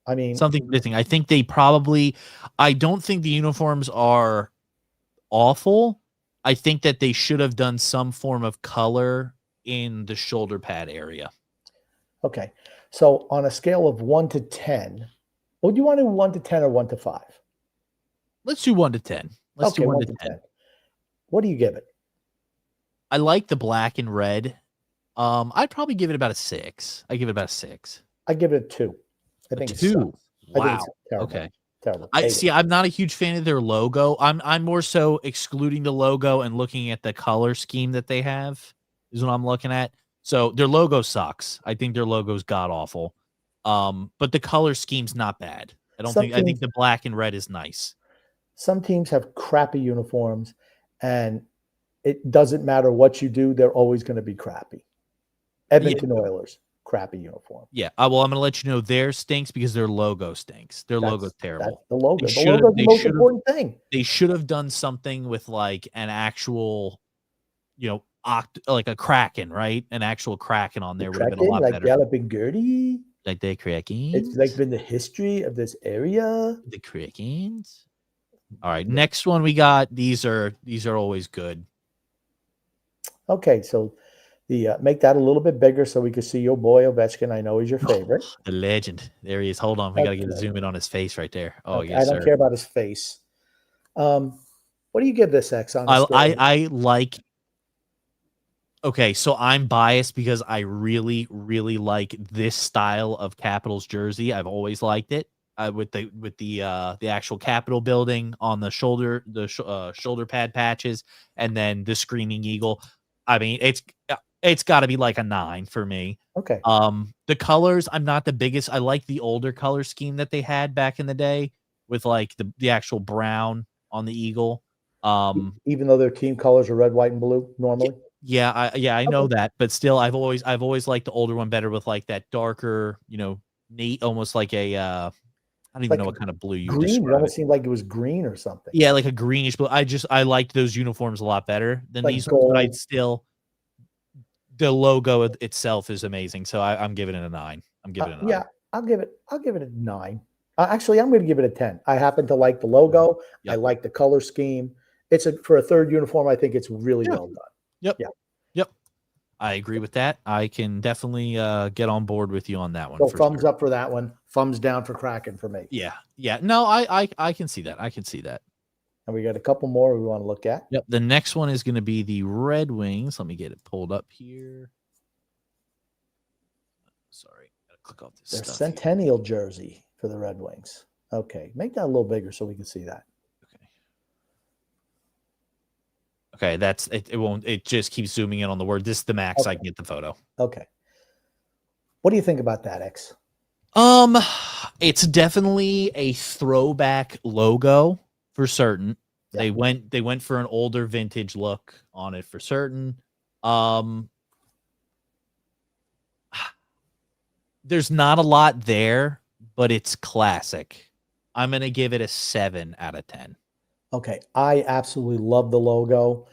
I mean, something's missing. I think I don't think the uniforms are awful. I think that they should have done some form of color in the shoulder pad area. Okay. So on a scale of 1 to 10, do you want to do 1 to 10 or 1 to 5? Let's do 1 to 10. Let's do 1 to 10. What do you give it? I like the black and red. I'd probably give it about a 6. I give it about a 6. I give it a 2. I think 2. Wow. Terrible. Okay. Terrible. I'm not a huge fan of their logo. I'm more so excluding the logo and looking at the color scheme that they have is what I'm looking at. So their logo sucks. I think their logo's god awful. But the color scheme's not bad. I think the black and red is nice. Some teams have crappy uniforms, and it doesn't matter what you do, they're always going to be crappy. Edmonton Oilers, crappy uniform. Yeah. Well, I'm going to let you know theirs stinks because their logo stinks. Their logo's terrible. That's the logo. The logo's the most important thing. They should have done something with like an actual, like a Kraken, right? An actual Kraken on there would have been a lot better. Galloping Gertie. Like the Krakens. It's like been the history of this area. The Krakens. All right. Next one we got. These are always good. Okay, so make that a little bit bigger so we can see your boy Ovechkin. I know he's your favorite. The legend. There he is. Hold on. We got to get a zoom in on his face right there. Oh, yes, I don't care about his face. What do you give this, X? I like. Okay, so I'm biased because I really, really like this style of Capitals jersey. I've always liked it with the actual Capitol building on the shoulder pad patches, and then the screaming eagle. I mean, it's got to be like a 9 for me. Okay. The colors, I'm not the biggest. I like the older color scheme that they had back in the day with like the actual brown on the eagle. Even though their team colors are red, white, and blue normally. Yeah, I know that, but still, I've always liked the older one better with like that darker, neat, almost like a I don't even know what kind of blue you green. It almost seemed like it was green or something. Yeah, like a greenish blue. I liked those uniforms a lot better than these ones, but I'd still, the logo itself is amazing, so I'm giving it a 9. I'm giving it a 9. Yeah, I'll give it a 9. Actually, I'm going to give it a 10. I happen to like the logo. Yep. I like the color scheme. For a third uniform, I think it's really well done. Yep. Yeah. Yep. I agree with that. I can definitely get on board with you on that one. So thumbs up for that one. Thumbs down for Kraken for me. Yeah. Yeah. No, I can see that. I can see that. And we got a couple more we want to look at. Yep. The next one is going to be the Red Wings. Let me get it pulled up here. Sorry. Gotta click off this stuff. Centennial jersey for the Red Wings. Okay. Make that a little bigger so we can see that. Okay, that's it. It just keeps zooming in on the word. This is the max. Okay. I can get the photo. Okay. What do you think about that, X? It's definitely a throwback logo for certain. Yeah. They went for an older vintage look on it for certain. There's not a lot there, but it's classic. I'm gonna give it a 7 out of 10. Okay, I absolutely love the logo.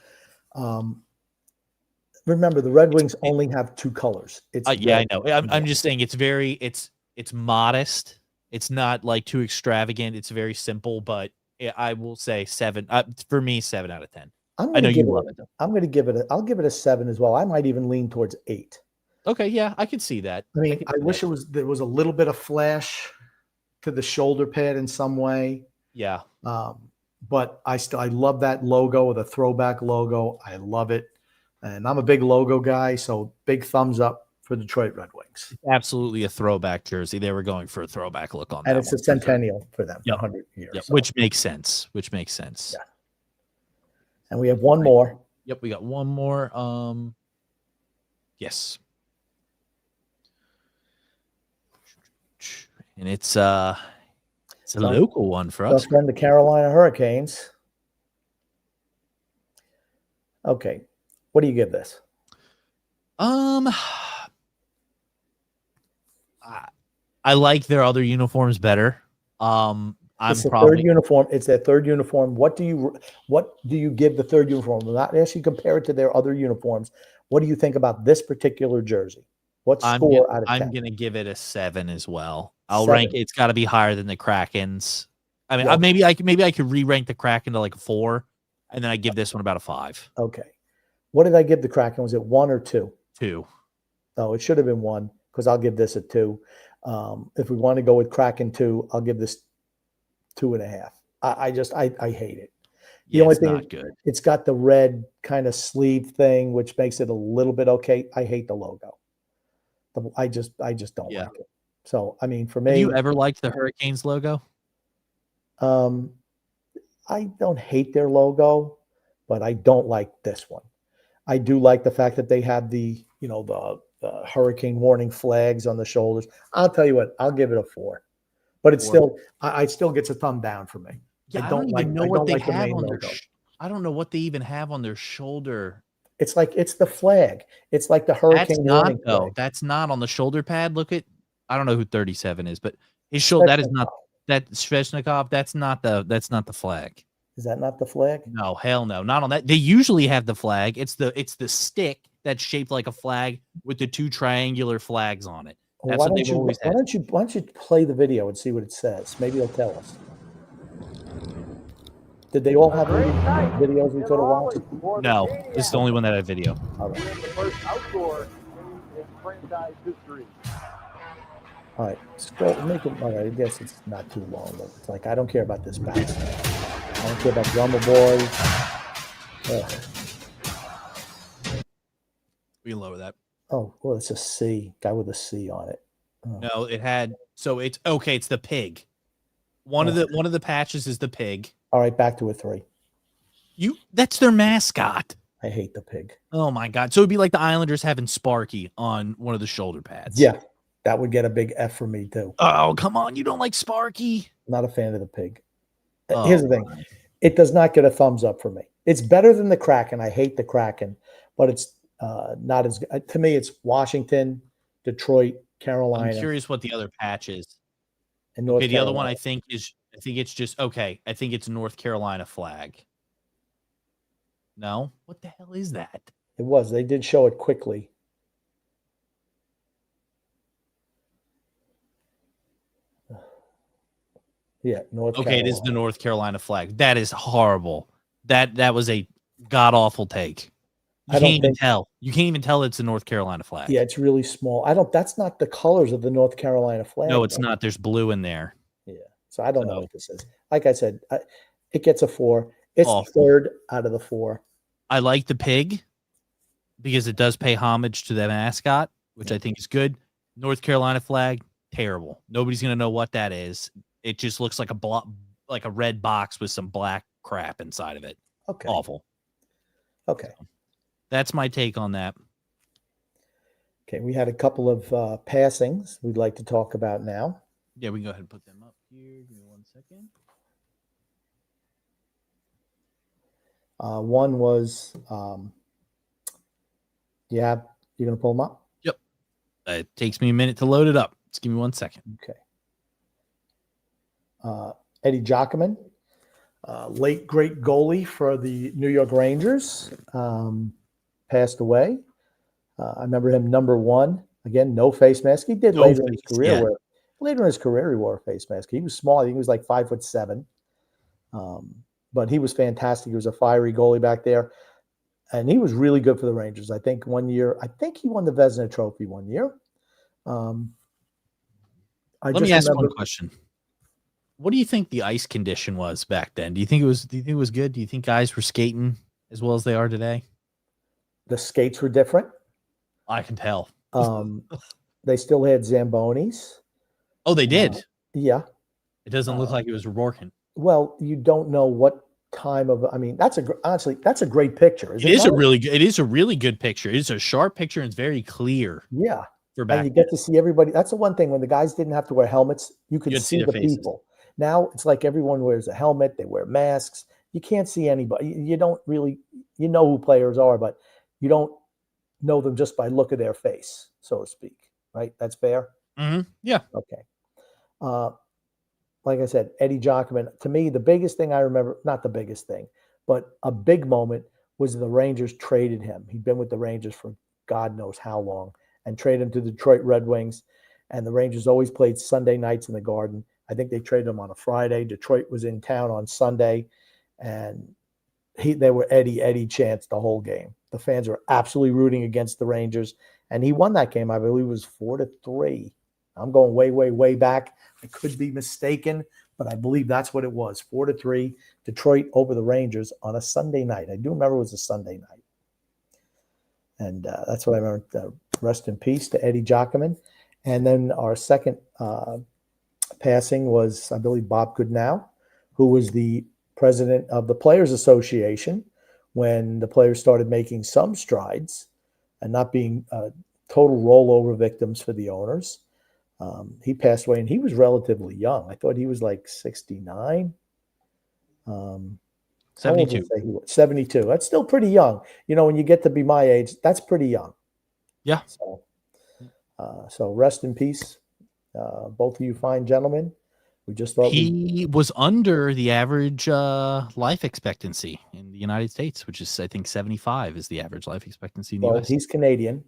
Remember, the Red Wings only have 2 colors. It's I know. I'm just saying it's modest. It's not like too extravagant. It's very simple, but I will say 7. For me, 7 out of 10. I know you love it. I'm going to give it. I'll give it a 7 as well. I might even lean towards 8. Okay, yeah, I can see that. I mean, I wish there was a little bit of flash to the shoulder pad in some way. Yeah. But I love that logo, the throwback logo. I love it. And I'm a big logo guy, so big thumbs up for Detroit Red Wings. Absolutely a throwback jersey. They were going for a throwback look on that. And it's a centennial for them, 100 years. Yep. So. Which makes sense. Yeah. And we have one more. Yep, we got one more. Yes. And it's a local one for us. From the Carolina Hurricanes. Okay. What do you give this? I like their other uniforms better. It's third uniform. It's their third uniform. What do you give the third uniform? I'm not actually compare it to their other uniforms. What do you think about this particular jersey? What score out of 10? I'm going to give it a 7 as well. I'll rank it's got to be higher than the Krakens. I mean, maybe I could re-rank the Kraken to like a 4, and then I give this one about a 5. Okay. What did I give the Kraken? Was it 1 or 2? 2. Oh, it should have been 1 because I'll give this a 2. If we want to go with Kraken 2, I'll give this 2.5. I hate it. The only thing not good. It's got the red kind of sleeve thing, which makes it a little bit okay. I hate the logo. I just don't like it. So I mean, for me, have you ever liked the Hurricanes logo? I don't hate their logo, but I don't like this one. I do like the fact that they have the hurricane warning flags on the shoulders. I'll tell you what, I'll give it a 4. But it's 4. still, I still gets a thumb down for me. Yeah, I don't even know I what don't they like the have main on their. logo. I don't know what they even have on their shoulder. It's the flag. It's like the hurricane warning flag. That's not on the shoulder pad. Look at, I don't know who 37 is, but his shoulder. That is not that Sveshnikov. That's not the flag. Is that not the flag? No, hell no, not on that. They usually have the flag. It's the stick that's shaped like a flag with the 2 triangular flags on it. That's Well, what they've always had. Why don't you play the video and see what it says? Maybe it'll tell us. Did they all have videos we could have watched? No, this is the only one that had video. All right. The first outdoor in franchise history. All right. Scroll, make it. All right. I guess it's not too long, but it's like I don't care about this bounce. I don't care about drummer boys. We can lower that. Oh, well, it's a C. Guy with a C on it. Oh. No, it had. So it's okay. It's the pig. One of the patches is the pig. All right, back to a 3. That's their mascot. I hate the pig. Oh my god! So it'd be like the Islanders having Sparky on one of the shoulder pads. Yeah, that would get a big F for me too. Oh come on! You don't like Sparky? Not a fan of the pig. Oh, here's the thing: it does not get a thumbs up for me. It's better than the Kraken. I hate the Kraken, but it's not as good. To me. It's Washington, Detroit, Carolina. I'm curious what the other patch is. And North the Carolina. other one I think it's just okay. I think it's North Carolina flag. No, what the hell is that? It was. They did show it quickly. Yeah, North Carolina. Okay, it is the North Carolina flag. That is horrible. That was a god awful take. You can't even tell. You can't even tell it's the North Carolina flag. Yeah, it's really small. That's not the colors of the North Carolina flag. No, it's not. There's blue in there. Yeah. So I don't know what this is. Like I said, it gets a 4. It's awful. Third out of the 4. I like the pig because it does pay homage to the mascot, which I think is good. North Carolina flag, terrible. Nobody's gonna know what that is. It just looks like a red box with some black crap inside of it. Okay. Awful. Okay. So, that's my take on that. Okay, we had a couple of passings we'd like to talk about now. Yeah, we can go ahead and put them up here. Give me 1 second. One was, you're going to pull them up? Yep. It takes me a minute to load it up. Just give me 1 second. Okay. Eddie Giacomin, late great goalie for the New York Rangers, passed away. I remember him number 1. Again, no face mask. He did later in his career. Yeah. Later in his career, he wore a face mask. He was small. I think he was like 5'7". But he was fantastic. He was a fiery goalie back there. And he was really good for the Rangers. I think one year, he won the Vezina Trophy one year. Let me ask one question. What do you think the ice condition was back then? Do you think it was good? Do you think guys were skating as well as they are today? The skates were different. I can tell. They still had Zambonis. Oh, they did? Yeah. It doesn't look like it was Rourken. Well, you don't know what time of. I mean, honestly, that's a great picture. It is a really good picture. It's a sharp picture and it's very clear. Yeah. For back and you get to see everybody. That's the one thing. When the guys didn't have to wear helmets, you could see the faces. People. Now it's like everyone wears a helmet. They wear masks. You can't see anybody. You don't really, who players are, but you don't know them just by look of their face, so to speak. Right? That's fair? Mm-hmm. Yeah. Okay. Like I said, Eddie Giacomin, to me, the biggest thing I remember, not the biggest thing, but a big moment was the Rangers traded him. He'd been with the Rangers for God knows how long and traded him to the Detroit Red Wings. And the Rangers always played Sunday nights in the Garden. I think they traded him on a Friday. Detroit was in town on Sunday. And they were Eddie chants the whole game. The fans were absolutely rooting against the Rangers. And he won that game. I believe it was 4-3. I'm going way, way, way back. I could be mistaken, but I believe that's what it was. 4-3, Detroit over the Rangers on a Sunday night. I do remember it was a Sunday night. And that's what I remember. Rest in peace to Eddie Giacomin. And then our second passing was, I believe, Bob Goodnow, who was the president of the Players Association when the players started making some strides and not being total rollover victims for the owners. He passed away, and he was relatively young. I thought he was like 69. How old 72. was he? 72. That's still pretty young. When you get to be my age, that's pretty young. Yeah. So rest in peace, both of you fine gentlemen. We just thought he was under the average life expectancy in the United States, which is, I think, 75 is the average life expectancy in the US. He's Canadian.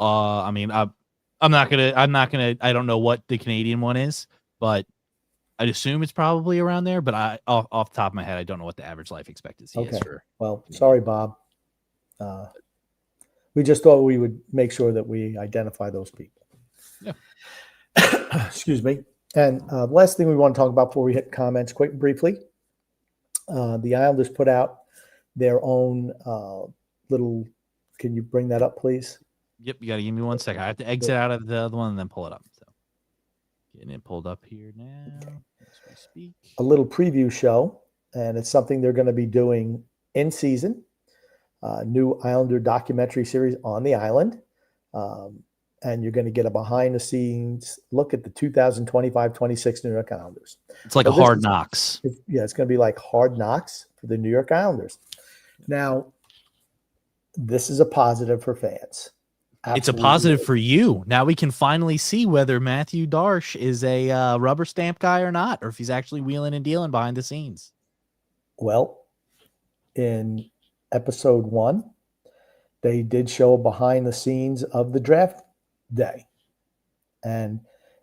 I mean, I'm not gonna. I don't know what the Canadian one is, but I'd assume it's probably around there. But off the top of my head, I don't know what the average life expectancy is for. Well, sorry, Bob. We just thought we would make sure that we identify those people. Yeah. Excuse me. And last thing we want to talk about before we hit comments, quick and briefly. The Islanders put out their own little. Can you bring that up, please? Yep, you got to give me 1 second. I have to exit out of the other one and then pull it up. So, getting it pulled up here now as we speak. A little preview show, and it's something they're going to be doing in season. New Islander documentary series on the island. And you're going to get a behind-the-scenes look at the 2025-26 New York Islanders. It's like a Hard Knocks. It's going to be like Hard Knocks for the New York Islanders. Now, this is a positive for fans. Absolutely. It's a positive for you. Now we can finally see whether Matthew Darsh is a rubber stamp guy or not, or if he's actually wheeling and dealing behind the scenes. Well, in episode 1, they did show behind the scenes of the draft day. And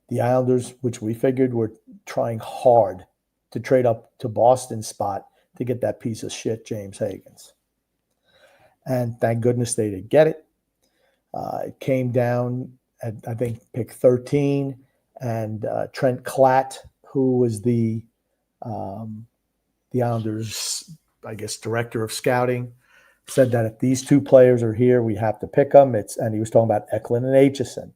the Islanders, which we figured were trying hard to trade up to Boston's spot to get that piece of shit, James Higgins. And thank goodness they did get it. It came down at, I think, pick 13. And Trent Klatt, who was the Islanders, I guess, director of scouting, said that if these two players are here, we have to pick them. And he was talking about Eklund and Aitchison.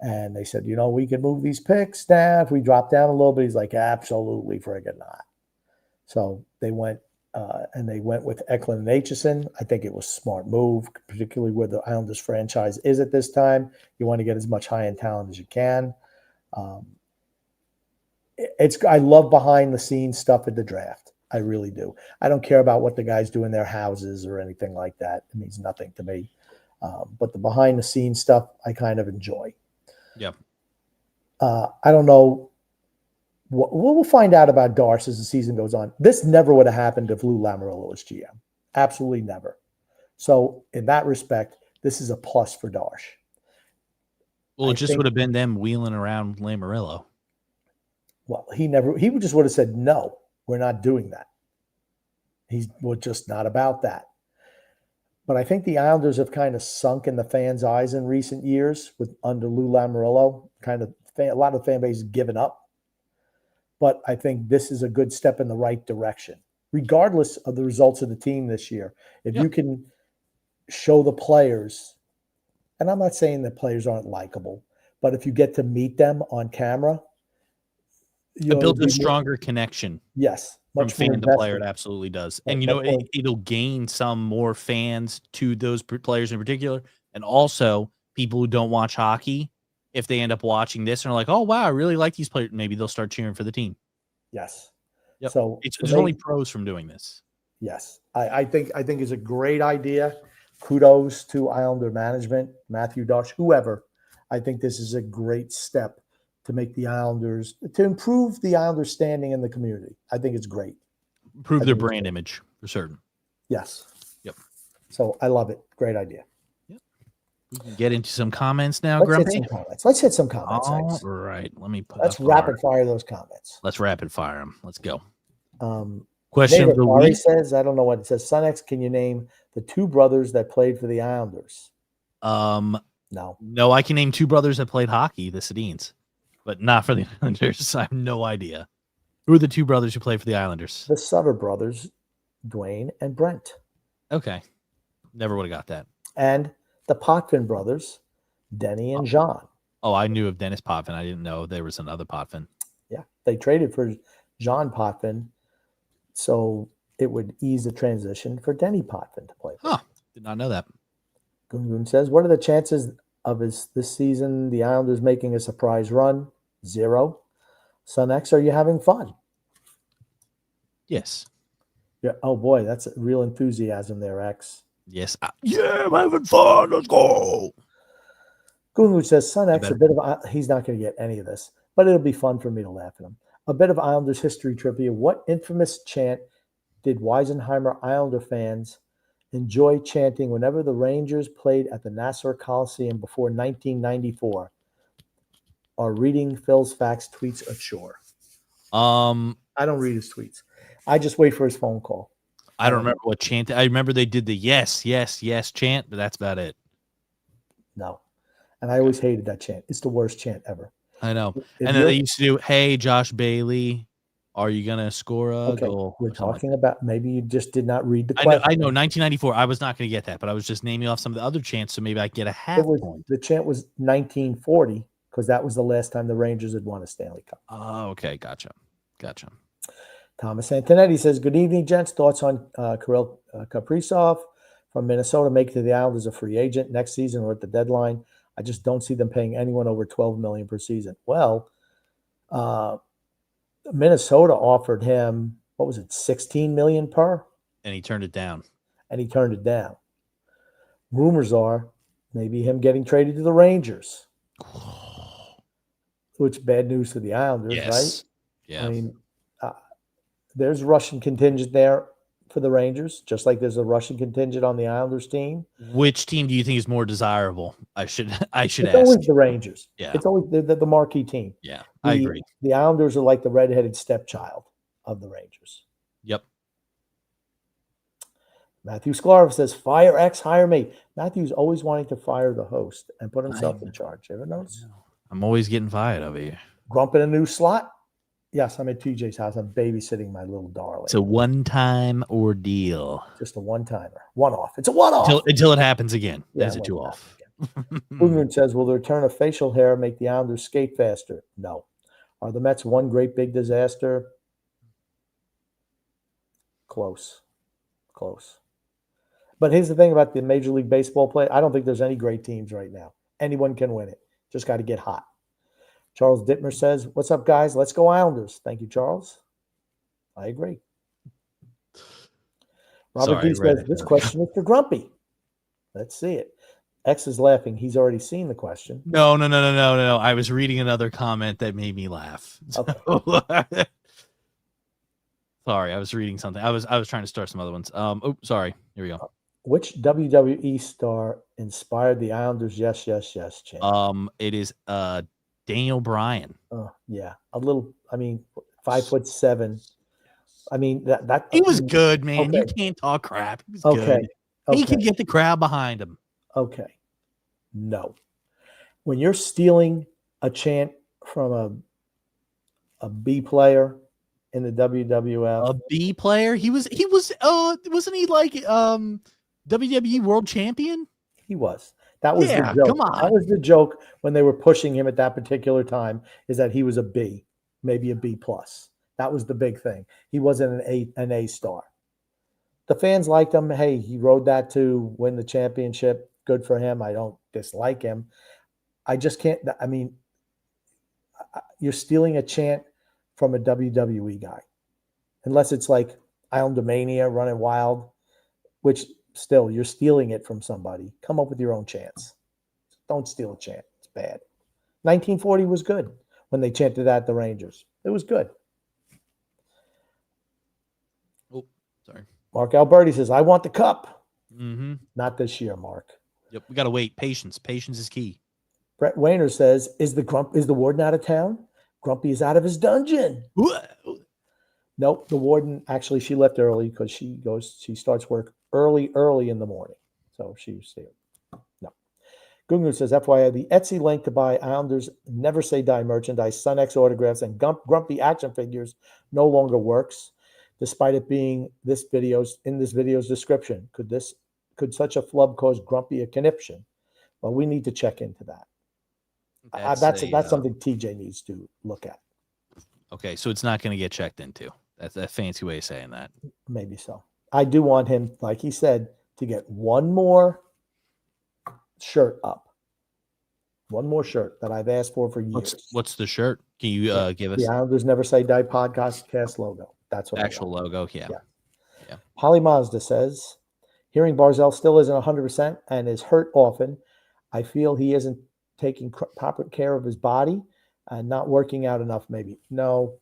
And they said, we can move these picks down if we drop down a little bit. He's like, absolutely friggin' not. So they went with Eklund and Aitchison. I think it was a smart move, particularly where the Islanders franchise is at this time. You want to get as much high-end talent as you can. I love behind-the-scenes stuff at the draft. I really do. I don't care about what the guys do in their houses or anything like that. It means nothing to me. But the behind-the-scenes stuff, I kind of enjoy. Yeah. I don't know. We'll find out about Darce as the season goes on. This never would have happened if Lou Lamoriello was GM. Absolutely never. So in that respect, this is a plus for Darce. Well, it just would have been them wheeling around Lamoriello. Well, he just would have said, no, we're not doing that. We're just not about that. But I think the Islanders have kind of sunk in the fans' eyes in recent years under Lou Lamoriello. A lot of the fan base has given up. But I think this is a good step in the right direction, regardless of the results of the team this year. If you can show the players, and I'm not saying that players aren't likable, but if you get to meet them on camera, it builds a stronger connection. Yes. From fan to player, it absolutely does. And, it'll gain some more fans to those players in particular. And also people who don't watch hockey, if they end up watching this and are like, oh, wow, I really like these players, maybe they'll start cheering for the team. Yes. Yep. So there's only pros from doing this. Yes. I think it's a great idea. Kudos to Islander management, Matthew Darsh, whoever. I think this is a great step to make the Islanders, to improve the Islanders' standing in the community. I think it's great. Improve their brand image for certain. Yes. Yep. So I love it. Great idea. Yep. We can get into some comments now, Grumpy. Let's hit some comments. All right. Let's rapid fire those comments. Let's rapid fire them. Let's go. Question of the week says, I don't know what it says. Sunex, can you name the two brothers that played for the Islanders? No, I can name two brothers that played hockey, the Sedins, but not for the Islanders. I have no idea. Who are the two brothers who played for the Islanders? The Sutter brothers, Dwayne and Brent. Okay. Never would have got that. And the Potvin brothers, Denny and John. Oh, I knew of Dennis Potvin. I didn't know there was another Potvin. Yeah, they traded for John Potvin, so it would ease the transition for Denny Potvin to play. Huh. Did not know that. Gungun says, what are the chances of this season, the Islanders making a surprise run? 0. Son X, are you having fun? Yes. Yeah. Oh boy, that's real enthusiasm there, X. Yes. Yeah, I'm having fun. Let's go. Gungun says, Son X, better. a bit of, he's not going to get any of this, but it'll be fun for me to laugh at him. A bit of Islanders history trivia. What infamous chant did Weisenheimer Islander fans enjoy chanting whenever the Rangers played at the Nassau Coliseum before 1994? Are reading Phil's facts tweets a chore? I don't read his tweets. I just wait for his phone call. I don't remember what chant. I remember they did the yes, yes, yes chant, but that's about it. No. And I always hated that chant. It's the worst chant ever. I know. And then they used to do, hey, Josh Bailey, are you going to score a goal? We're talking about, maybe you just did not read the question. I know, 1994. I was not going to get that, but I was just naming off some of the other chants, so maybe I get a half point. The chant was 1940 because that was the last time the Rangers had won a Stanley Cup. Oh, okay. Gotcha. Thomas Antonetti says, good evening, gents. Thoughts on Kirill Kaprizov from Minnesota make to the Islanders a free agent next season or at the deadline? I just don't see them paying anyone over $12 million per season. Well, Minnesota offered him, what was it, $16 million per? And he turned it down. Rumors are maybe him getting traded to the Rangers, which bad news for the Islanders, right? Yeah. I mean, there's Russian contingent there for the Rangers, just like there's a Russian contingent on the Islanders team. Which team do you think is more desirable? I should It's ask. always the Rangers. Yeah. It's always the marquee team. Yeah, I agree. The Islanders are like the redheaded stepchild of the Rangers. Yep. Matthew Sklarov says, fire X, hire me. Matthew's always wanting to fire the host and put himself in charge. Ever notice? I'm always getting fired over here. Grump in a new slot? Yes, I'm at TJ's house. I'm babysitting my little darling. It's a one-time ordeal. Just a one-timer. One-off. It's a one-off. Until it happens again. Yeah, Is it too off? Boogman says, will the return of facial hair make the Islanders skate faster? No. Are the Mets one great big disaster? Close. But here's the thing about the Major League Baseball play. I don't think there's any great teams right now. Anyone can win it. Just got to get hot. Charles Dittmer says, what's up, guys? Let's go Islanders. Thank you, Charles. I agree. Robert D says, this question is for Grumpy. Let's see it. X is laughing. He's already seen the question. No. I was reading another comment that made me laugh. Okay. Sorry, I was reading something. I was trying to start some other ones. Sorry. Here we go. Which WWE star inspired the Islanders? Yes, chant? It is Daniel Bryan. Yeah, a little. I mean, 5'7". I mean that he was good, man. Okay. You can't talk crap. He was good. He could get the crowd behind him. Okay, no. When you're stealing a chant from a B player in the WWF, a B player, he was. Wasn't he like WWE World Champion? He was. That was the joke. Come on. That was the joke when they were pushing him at that particular time, is that he was a B, maybe a B plus. That was the big thing. He wasn't an A star. The fans liked him. Hey, he rode that to win the championship. Good for him. I don't dislike him. I just can't. I mean, you're stealing a chant from a WWE guy, unless it's like Islandomania running wild, which still you're stealing it from somebody. Come up with your own chants. Don't steal a chant. It's bad. 1940 was good when they chanted that at the Rangers. It was good. Oh, sorry. Mark Alberti says, I want the cup. Mm-hmm. Not this year, Mark. Yep, we got to wait. Patience is key. Brett Wayner says, is the warden out of town? Grumpy is out of his dungeon. Nope, the warden, actually, she left early because she starts work early in the morning. So she's here. No. Gungu says, FYI, the Etsy link to buy Islanders Never Say Die merchandise, Sun X autographs, and Grumpy action figures no longer works, despite it being in this video's description. Could such a flub cause Grumpy a conniption? Well, we need to check into that. That's something TJ needs to look at. Okay, so it's not going to get checked into. That's a fancy way of saying that. Maybe so. I do want him, like he said, to get one more shirt up. One more shirt that I've asked for years. What's the shirt? Can you give us The Islanders Never Say Die podcast logo. That's what actual I want. logo? Yeah. Holly Mazda says, hearing Barzal still isn't 100% and is hurt often, I feel he isn't taking proper care of his body and not working out enough maybe. No,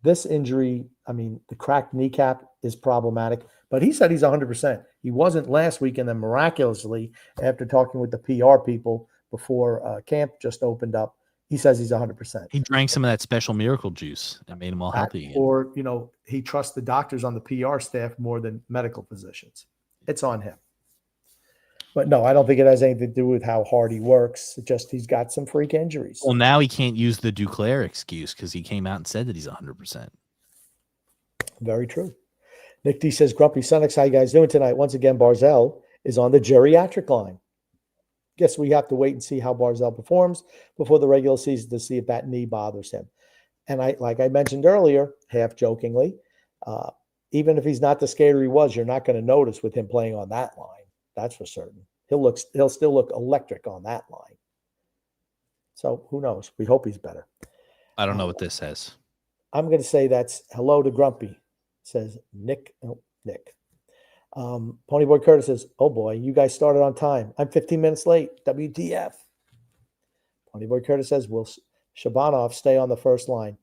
this injury, I mean, the cracked kneecap is problematic, but he said he's 100%. He wasn't last week, and then miraculously, after talking with the PR people before camp just opened up, he says he's 100%. He drank some of that special miracle juice and made him all healthy again. Or, he trusts the doctors on the PR staff more than medical physicians. It's on him. But no, I don't think it has anything to do with how hard he works. It's just he's got some freak injuries. Well, now he can't use the Duclair excuse because he came out and said that he's 100%. Very true. Nick D says, Grumpy Sonics, how you guys doing tonight? Once again, Barzal is on the geriatric line. Guess we have to wait and see how Barzal performs before the regular season to see if that knee bothers him. And like I mentioned earlier, half jokingly, even if he's not the skater he was, you're not going to notice with him playing on that line. That's for certain. He'll still look electric on that line. So who knows? We hope he's better. I don't know what this says. I'm going to say that's hello to Grumpy, says Nick. Oh, Nick. Ponyboy Curtis says, oh boy, you guys started on time. I'm 15 minutes late. WTF. Ponyboy Curtis says, will Shabanov stay on the first line?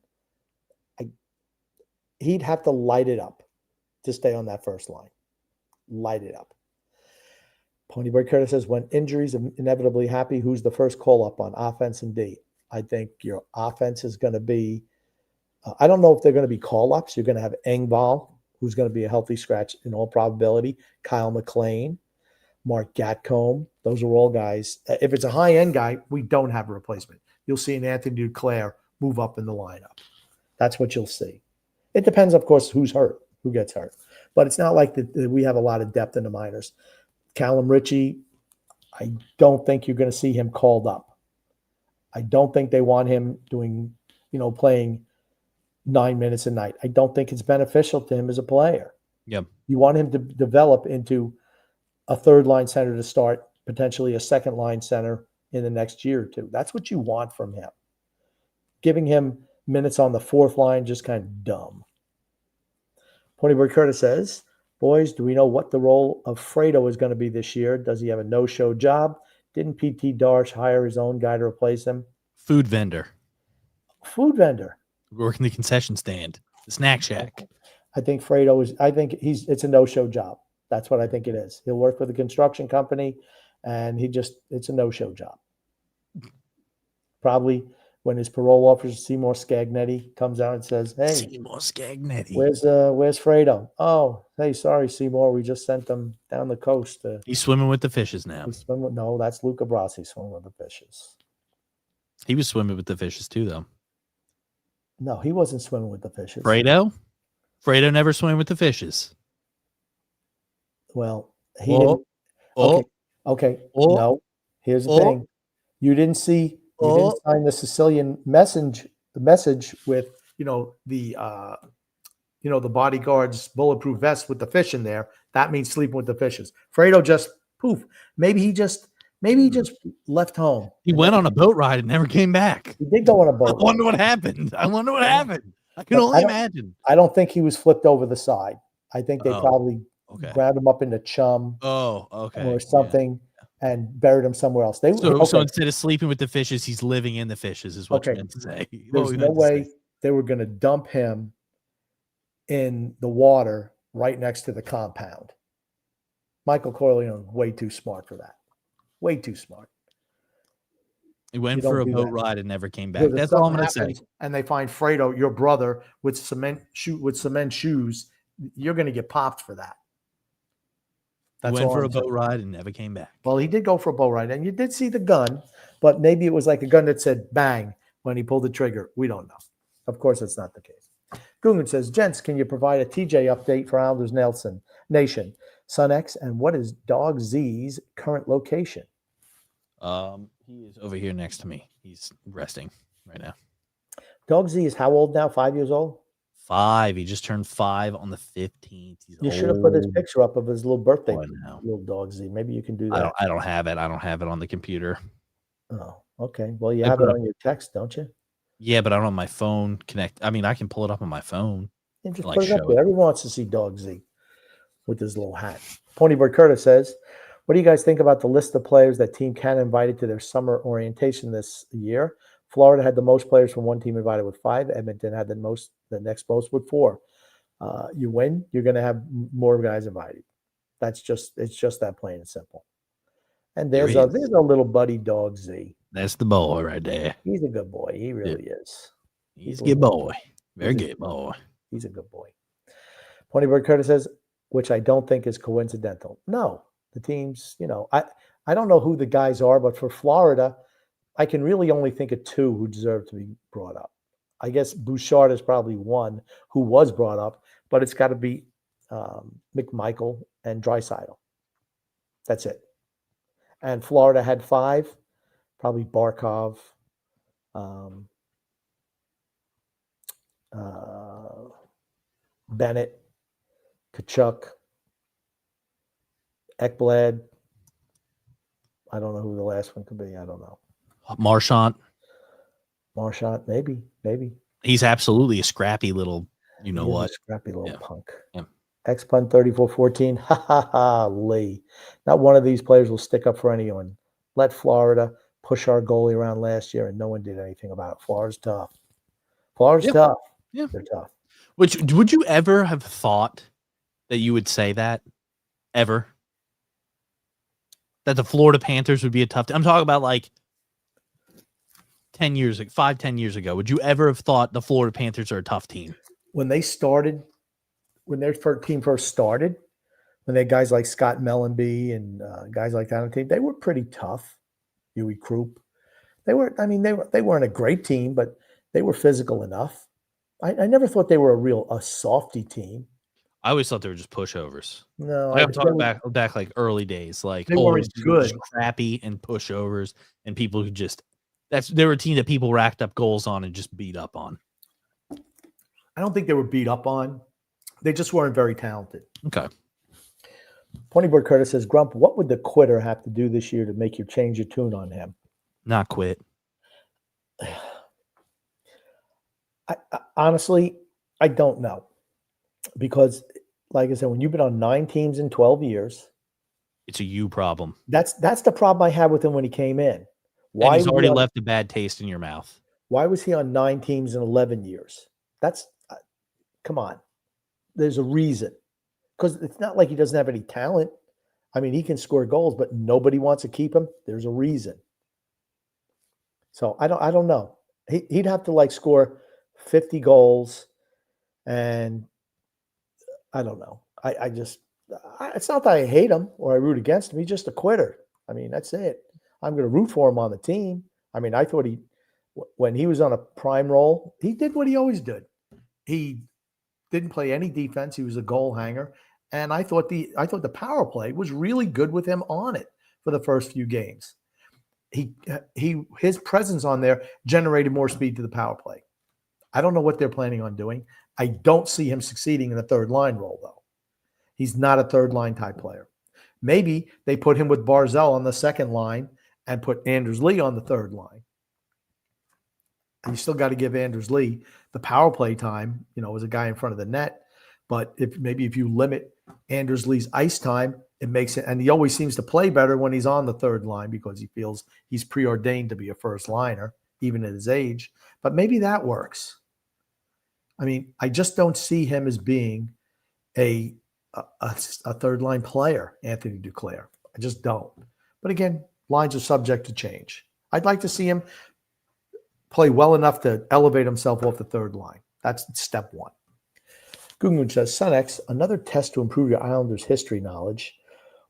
He'd have to light it up to stay on that first line. Light it up. Ponyboy Curtis says, when injuries inevitably happen, who's the first call up on offense and D? I think your offense is going to be, I don't know if they're going to be call ups. You're going to have Engvall, who's going to be a healthy scratch in all probability. Kyle McLean, Mark Gatcombe. Those are all guys. If it's a high end guy, we don't have a replacement. You'll see an Anthony Duclair move up in the lineup. That's what you'll see. It depends, of course, who's hurt, who gets hurt. But it's not like that we have a lot of depth in the minors. Callum Ritchie, I don't think you're going to see him called up. I don't think they want him doing, playing 9 minutes a night. I don't think it's beneficial to him as a player. Yep. You want him to develop into a third line center to start, potentially a second line center in the next year or two. That's what you want from him. Giving him minutes on the fourth line, just kind of dumb. Ponyboy Curtis says, boys, do we know what the role of Fredo is going to be this year? Does he have a no-show job? Didn't P.T. Darsh hire his own guy to replace him? Food vendor. Food vendor. Working the concession stand. The snack shack. I think Fredo is, it's a no-show job. That's what I think it is. He'll work with a construction company, and it's a no-show job. Probably when his parole officer, Seymour Scagnetti, comes out and says, hey, Seymour Scagnetti. Where's Fredo? Oh, hey, sorry, Seymour. We just sent him down the coast. He's swimming with the fishes now. No, that's Luca Brasi swimming with the fishes. He was swimming with the fishes too, though. No, he wasn't swimming with the fishes. Fredo never swam with the fishes. Well, he didn't. Okay. No, here's the thing. You didn't sign the Sicilian message with, the bodyguard's bulletproof vest with the fish in there. That means sleeping with the fishes. Fredo just poof. Maybe he just left home. He went on a boat ride and never came back. He did go on a boat. I wonder what happened. I can only imagine. I don't think he was flipped over the side. I think they probably grabbed him up into chum. Or something. Yeah. And buried him somewhere else. So instead of sleeping with the fishes, he's living in the fishes, is what you meant to say. There's no way they were going to dump him in the water right next to the compound. Michael Corleone, way too smart for that. Way too smart. He went for a boat ride and never came back. That's all I'm going to say. And they find Fredo, your brother, with cement shoes. You're going to get popped for that. He went for a boat ride and never came back. Well, he did go for a boat ride, and you did see the gun, but maybe it was like a gun that said bang when he pulled the trigger. We don't know. Of course, that's not the case. Gungan says, gents, can you provide a TJ update for Islanders Nation? Son X, and what is Dog Z's current location? He is over here next to me. He's resting right now. Dog Z is how old now? 5 years old? 5. He just turned 5 on the 15th. He's You should have put his old. picture up of his little birthday, Oh, I know. little dog Z. Maybe you can do I that. don't have it. I don't have it on the computer. Oh, okay. Well, you I have put it up- on your text, don't you? Yeah, but I don't have my phone connect. I mean, I can pull it up on my phone. Yeah, just Like, put it up show there. Everyone wants to see Dog Z with his little hat. Ponybird Curtis says, "What do you guys think about the list of players that Team Canada invited to their summer orientation this year? Florida had the most players from one team invited with 5. Edmonton had the next most with 4. You win, you're going to have more guys invited. It's just that plain and simple. And There there's he a is. little buddy Dog Z. That's the boy right there. He's a good boy. He really is. He's a a good little- boy. Very he's a good boy. He's a good boy. Ponybird Curtis says, which I don't think is coincidental. No, the teams, I don't know who the guys are, but for Florida, I can really only think of 2 who deserve to be brought up. I guess Bouchard is probably one who was brought up, but it's got to be McMichael and Draisaitl. That's it. And Florida had 5, probably Barkov, Bennett, Kachuk, Ekblad. I don't know who the last one could be. I don't know. Marchand. Maybe. He's absolutely a scrappy little, He is what? a scrappy little Yeah. punk. Yeah. Xpun 3414. Ha ha ha. Lee. Not one of these players will stick up for anyone. Let Florida push our goalie around last year, and no one did anything about it. Florida's tough. Yeah. Tough. Yeah. They're tough. Would you ever have thought that you would say that? Ever? That the Florida Panthers would be a tough team? I'm talking about like 10 years, 10 years ago. Would you ever have thought the Florida Panthers are a tough team? When their team first started, when they had guys like Scott Mellenby and guys like that on the team, they were pretty tough. Huey Krupp. They weren't a great team, but they were physical enough. I never thought they were a softy team. I always thought they were just pushovers. No, I'm talking back like early days, like they weren't good. just crappy and pushovers, and people who just they were a team that people racked up goals on and just beat up on. I don't think they were beat up on. They just weren't very talented. Okay. Ponybird Curtis says, Grump, what would the quitter have to do this year to make you change your tune on him? Not quit. I honestly, I don't know. Because, like I said, when you've been on 9 teams in 12 years, It's a you problem. that's the problem I had with him when he came in. And he's already left a bad taste in your mouth. Why was he on 9 teams in 11 years? That's come on. There's a reason. Because it's not like he doesn't have any talent. I mean, he can score goals, but nobody wants to keep him. There's a reason. So I don't know. He'd have to score 50 goals, and I don't know. It's not that I hate him or I root against him. He's just a quitter. I mean, that's it. I'm going to root for him on the team. I mean, I thought when he was on a prime role, he did what he always did. He didn't play any defense. He was a goal hanger. And I thought the power play was really good with him on it for the first few games. His presence on there generated more speed to the power play. I don't know what they're planning on doing. I don't see him succeeding in the third line role, though. He's not a third line type player. Maybe they put him with Barzal on the second line and put Anders Lee on the third line. And you still got to give Anders Lee the power play time, as a guy in front of the net. But if you limit Anders Lee's ice time, it makes it, and he always seems to play better when he's on the third line because he feels he's preordained to be a first liner, even at his age. But maybe that works. I mean, I just don't see him as being a third line player, Anthony Duclair. I just don't. But again, lines are subject to change. I'd like to see him play well enough to elevate himself off the third line. That's step one. Gungun says, Sunex, another test to improve your Islanders' history knowledge.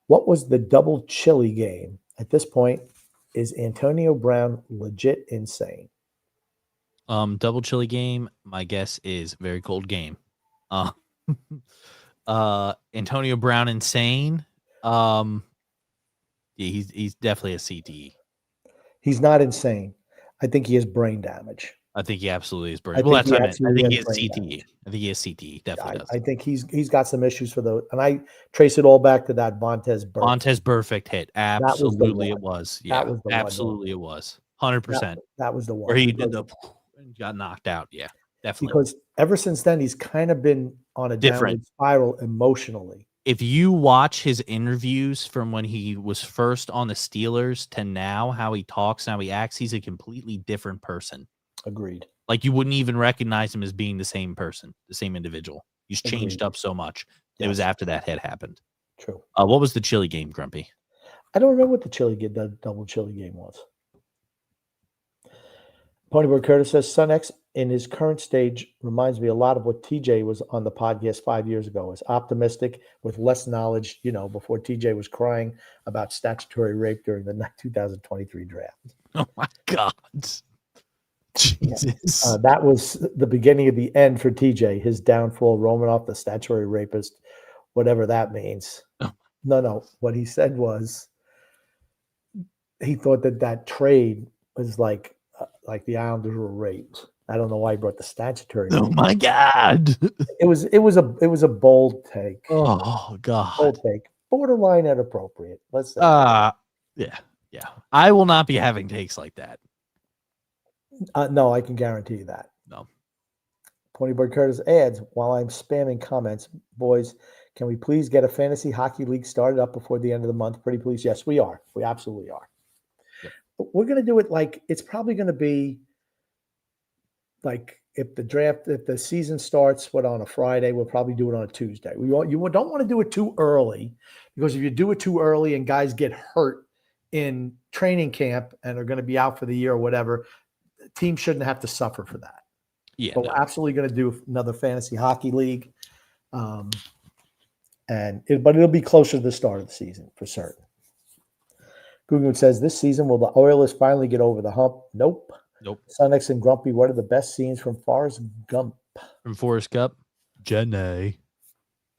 What was the double chili game? At this point, is Antonio Brown legit insane? Double chili game. My guess is very cold game. Antonio Brown insane. Yeah, he's definitely a CTE. He's not insane. I think he has brain damage. I think he absolutely is I burning. Well, think that's he what I meant. I absolutely think he has has brain CTE. damage. I think he has CTE. Definitely does. I think he's got some issues for those, and I trace it all back to that Montez Burke. Montez perfect hit. was the Absolutely, it one. was. That Yeah, was the one, absolutely, it was. 100%. That was the one. Where he did the got knocked out. Yeah, definitely. Because ever since then, he's kind of been on a Different. downward spiral emotionally. If you watch his interviews from when he was first on the Steelers to now, how he talks, how he acts, he's a completely different person. Agreed. Like you wouldn't even recognize him as being the same person, the same individual. He's changed Agreed. up so much. Yes. It was after that had happened. True. What was the Chili game, Grumpy? I don't remember what the double Chili game was. Ponyboy Curtis says, Son X in his current stage reminds me a lot of what TJ was on the podcast 5 years ago. Is optimistic with less knowledge, before TJ was crying about statutory rape during the 2023 draft. Oh my God. Jesus. That was the beginning of the end for TJ, his downfall, roaming off the statutory rapist, whatever that means. Oh. No. What he said was he thought that trade was like the Islanders were raped. I don't know why he brought the statutory. Oh my God. It was a bold take. Oh God. Bold take. Borderline inappropriate. Let's say. Yeah. I will not be having takes like that. No, I can guarantee you that. No. Ponyboy Curtis adds, while I'm spamming comments, boys, can we please get a fantasy hockey league started up before the end of the month? Pretty please. Yes, we are. We absolutely are. Yep. We're going to do it it's probably going to be like if the season starts on a Friday, we'll probably do it on a Tuesday. You don't want to do it too early, because if you do it too early and guys get hurt in training camp and are going to be out for the year or whatever, the team shouldn't have to suffer for that. Yeah. But we're absolutely going to do another fantasy hockey league. But it'll be closer to the start of the season for certain. Google says, this season, will the Oilers finally get over the hump? Nope. Sonex and Grumpy, what are the best scenes from Forrest Gump? From Forrest Gump? Jenny,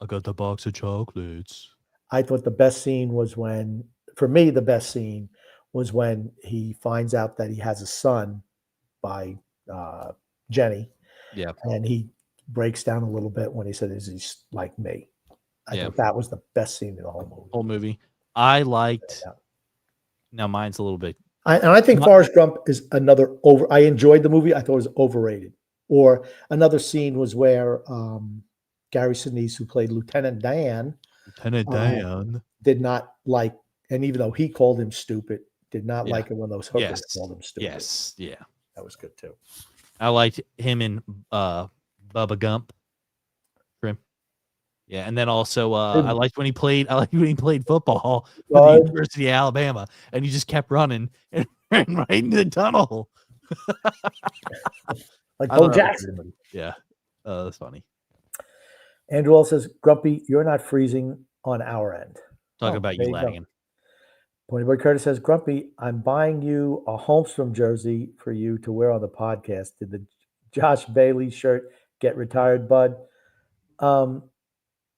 I got the box of chocolates. I thought the best scene was for me, the best scene was when he finds out that he has a son by Jenny. Yeah. And he breaks down a little bit when he said, is he like me? I thought that was the best scene in the whole movie. I liked. Now mine's a little bit. I think Forrest Gump is another I enjoyed the movie. I thought it was overrated. Or another scene was where Gary Sinise, who played Lieutenant Dan, did not like, and even though he called him stupid, did not like it when those hookers called him stupid. Yes, yeah, that was good too. I liked him in Bubba Gump. Yeah, and then also I liked when he played football for the University of Alabama, and he just kept running and ran right into the tunnel. Like Bo Jackson. Yeah. That's funny. Andrew all says, Grumpy, you're not freezing on our end. Talk about you lagging. Ponyboy Curtis says, Grumpy, I'm buying you a Holmstrom jersey for you to wear on the podcast. Did the Josh Bailey shirt get retired, bud?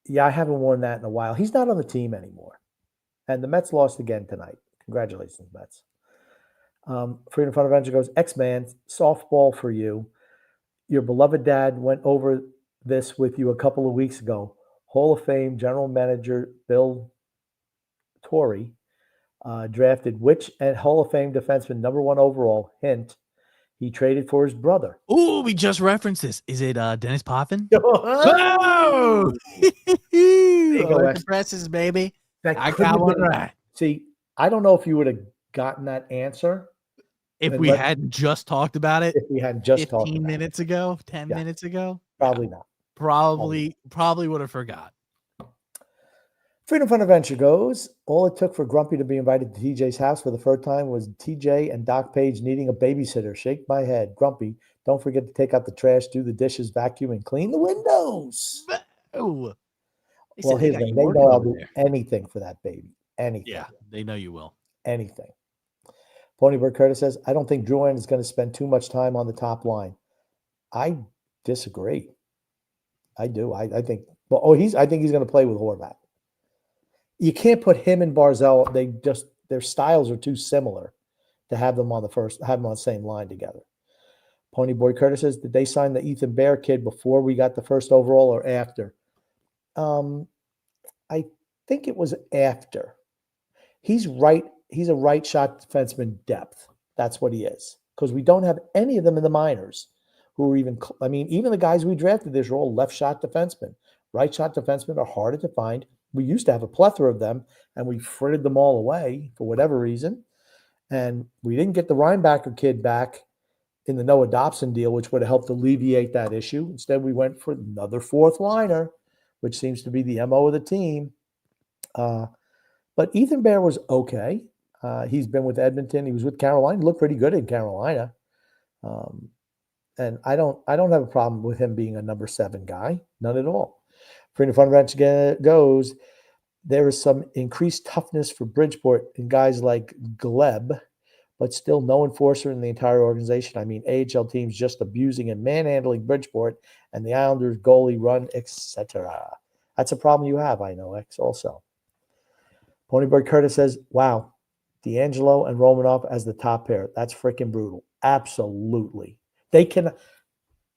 Yeah, I haven't worn that in a while. He's not on the team anymore. And the Mets lost again tonight. Congratulations, Mets. Freedom Fun Adventure goes, X-Man, softball for you. Your beloved dad went over this with you a couple of weeks ago. Hall of Fame General Manager Bill Torrey drafted which Hall of Fame defenseman #1 overall? Hint, he traded for his brother. Oh, we just referenced this. Is it Dennis Potvin? Oh! Electric presses, baby. I got one right. See, I don't know if you would have gotten that answer if we hadn't just talked about it. If we hadn't just 15 minutes ago, 10 minutes ago. Probably not. Probably would have forgot. Freedom Fun Adventure goes, all it took for Grumpy to be invited to TJ's house for the first time was TJ and Doc Page needing a babysitter. Shake my head. Grumpy, don't forget to take out the trash, do the dishes, vacuum, and clean the windows. Oh. Well, here's the thing. They know I'll do anything for that baby. Anything. Yeah, they know you will. Anything. Ponybird Curtis says, I don't think Drouin is going to spend too much time on the top line. I disagree. I do. I think I think he's going to play with Horvat. You can't put him and Barzal. Their styles are too similar to have them on the same line together. Ponyboy Curtis says, did they sign the Ethan Bear kid before we got the first overall or after? I think it was after. He's right. He's a right shot defenseman depth. That's what he is. Because we don't have any of them in the minors who are even, even the guys we drafted this are all left shot defensemen. Right shot defensemen are harder to find. We used to have a plethora of them, and we frittered them all away for whatever reason. And we didn't get the Rhinebacker kid back in the Noah Dobson deal, which would have helped alleviate that issue. Instead, we went for another fourth liner, which seems to be the MO of the team. But Ethan Bear was okay. He's been with Edmonton. He was with Carolina. He looked pretty good in Carolina. And I don't have a problem with him being a number 7 guy. None at all. Freedom Fun Ranch goes, there is some increased toughness for Bridgeport in guys like Gleb, but still no enforcer in the entire organization. AHL teams just abusing and manhandling Bridgeport and the Islanders goalie run, etc. That's a problem you have, I know, X also. Ponybird Curtis says, wow, D'Angelo and Romanov as the top pair. That's freaking brutal. Absolutely. They can.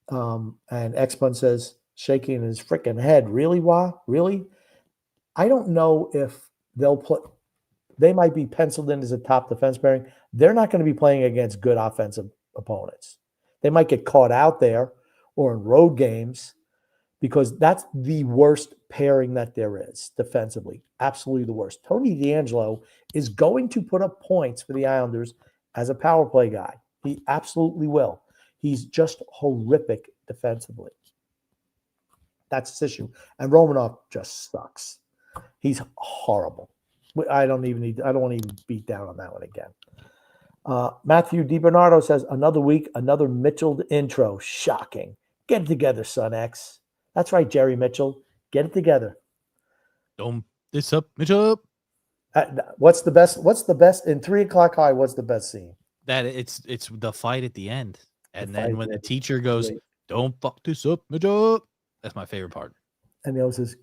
And X-Bun says, shaking his freaking head. Really, Wah? Really? I don't know if they might be penciled in as a top defense pairing. They're not going to be playing against good offensive opponents. They might get caught out there or in road games because that's the worst pairing that there is defensively. Absolutely the worst. Tony D'Angelo is going to put up points for the Islanders as a power play guy. He absolutely will. He's just horrific defensively. That's his issue. And Romanov just sucks. He's horrible. I don't want to even beat down on that one again. Matthew DiBernardo says, another week, another Mitchell intro. Shocking. Get it together, son X. That's right, Jerry Mitchell. Get it together. Don't this up, Mitchell. What's the best in 3 o'clock high? What's the best scene? That it's the fight at the end. And then when the teacher goes, goes, don't fuck this up, Mitchell. That's my favorite part. And his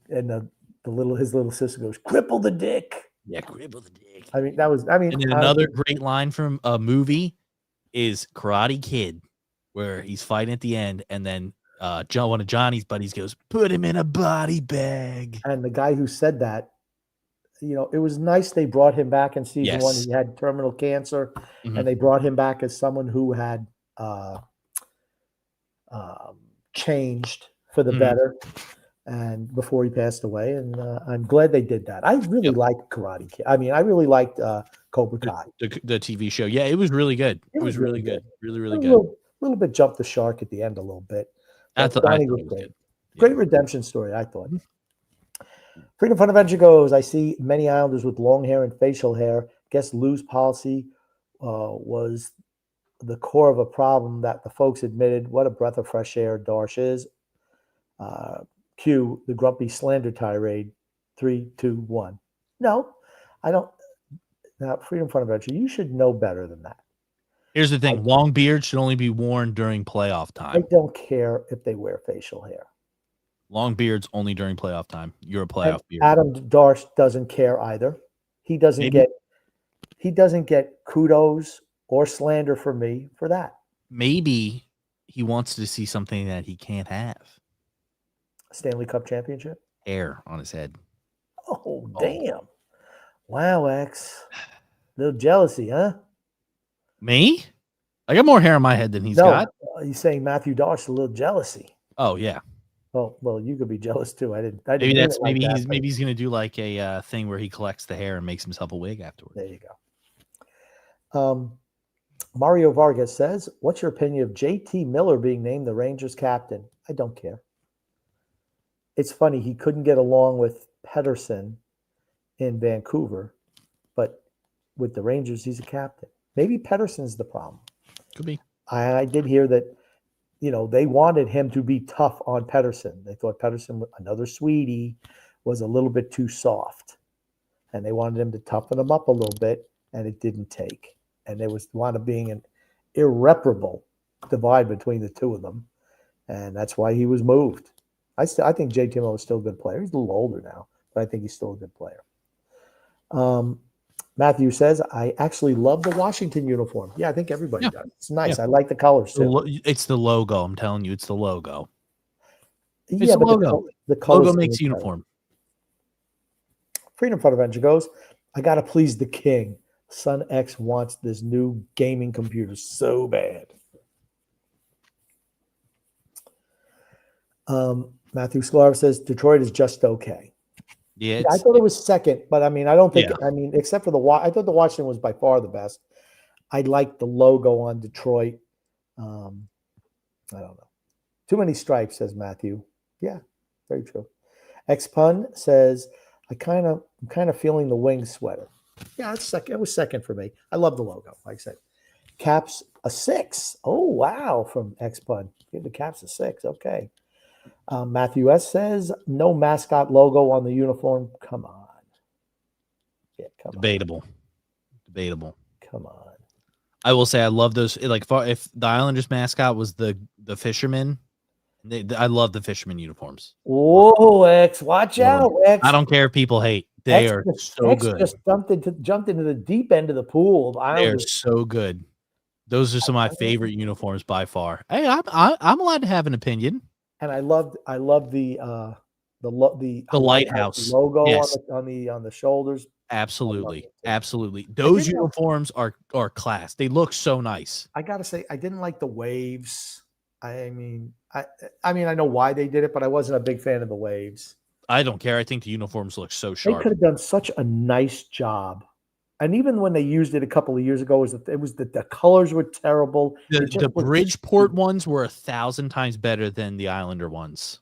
little sister goes, cripple the dick. Yeah, cripple the dick. And then another great line from a movie is Karate Kid, where he's fighting at the end, and then one of Johnny's buddies goes, put him in a body bag. And the guy who said that, it was nice they brought him back in season 1. He had terminal cancer, and they brought him back as someone who had changed for the better, and before he passed away. And I'm glad they did that. I really liked Karate Kid. I really liked Cobra Kai, the TV show. Yeah, it was really good. It was really good. Really good. A little bit jumped the shark at the end a little bit. I thought it was good. Great redemption story, I thought. Freedom Fun Adventure goes, I see many Islanders with long hair and facial hair. Guess loose policy was the core of a problem that the folks admitted. What a breath of fresh air Darsh is. Cue the grumpy slander tirade. 3, 2, 1. No, I don't. Now, Freedom Fun Adventure, you should know better than that. Here's the thing. Long beard should only be worn during playoff time. I don't care if they wear facial hair. Long beards only during playoff time. You're a playoff beard. Adam Darsh doesn't care either. He doesn't get kudos or slander from me for that. Maybe he wants to see something that he can't have. Stanley Cup championship? Hair on his head. Oh, damn. Wow, X. Little jealousy, huh? Me? I got more hair on my head than he's got. He's saying Matthew Darsh a little jealousy. Oh, yeah. Well, you could be jealous too. Maybe he's gonna do like a thing where he collects the hair and makes himself a wig afterwards. There you go. Mario Vargas says, "What's your opinion of JT Miller being named the Rangers captain?" I don't care. It's funny he couldn't get along with Pettersson in Vancouver, but with the Rangers, he's a captain. Maybe Pettersson's the problem. Could be. I did hear that. They wanted him to be tough on Pettersson. They thought Pettersson, another Swede, was a little bit too soft. And they wanted him to toughen him up a little bit, and it didn't take. And there wound up being an irreparable divide between the two of them. And that's why he was moved. I think JT Miller is still a good player. He's a little older now, but I think he's still a good player. Matthew says, I actually love the Washington uniform. Yeah, I think everybody Yeah. does. It's nice. Yeah. I like the colors too. It's the logo. I'm telling you, it's the logo. Yeah, the but logo. the colors Logo makes uniform. Freedom Fund Adventure goes, I got to please the king. Son X wants this new gaming computer so bad. Matthew Sklar says, Detroit is just okay. Yeah, I thought it was second, but I mean, I don't think, Yeah. I mean, except for I thought the Washington was by far the best. I like the logo on Detroit. I don't know. Too many stripes, says Matthew. Yeah, very true. X-Pun says, I'm kind of feeling the wing sweater. Yeah, it's second. It was second for me. I love the logo, like I said. Caps a 6. Oh, wow, from X-Pun. Give the Caps a 6. Okay. Matthew S. says, no mascot logo on the uniform. Come on. Yeah, come Debatable. Come on. I will say I love those. Like if the Islanders mascot was the fisherman, I love the fisherman uniforms. Whoa, X, watch out, X. I don't care if people hate. They are so X good. just jumped into the deep end of the pool. They are so good. Those are some of my favorite uniforms by far. Hey, I'm allowed to have an opinion. And I love the lighthouse logo yes. on the shoulders. Absolutely. Those uniforms are class. They look so nice. I gotta say, I didn't like the waves. I mean, I know why they did it, but I wasn't a big fan of the waves. I don't care. I think the uniforms look so sharp. They could have done such a nice job. And even when they used it a couple of years ago, the colors were terrible. The Bridgeport ones were 1,000 times better than the Islander ones.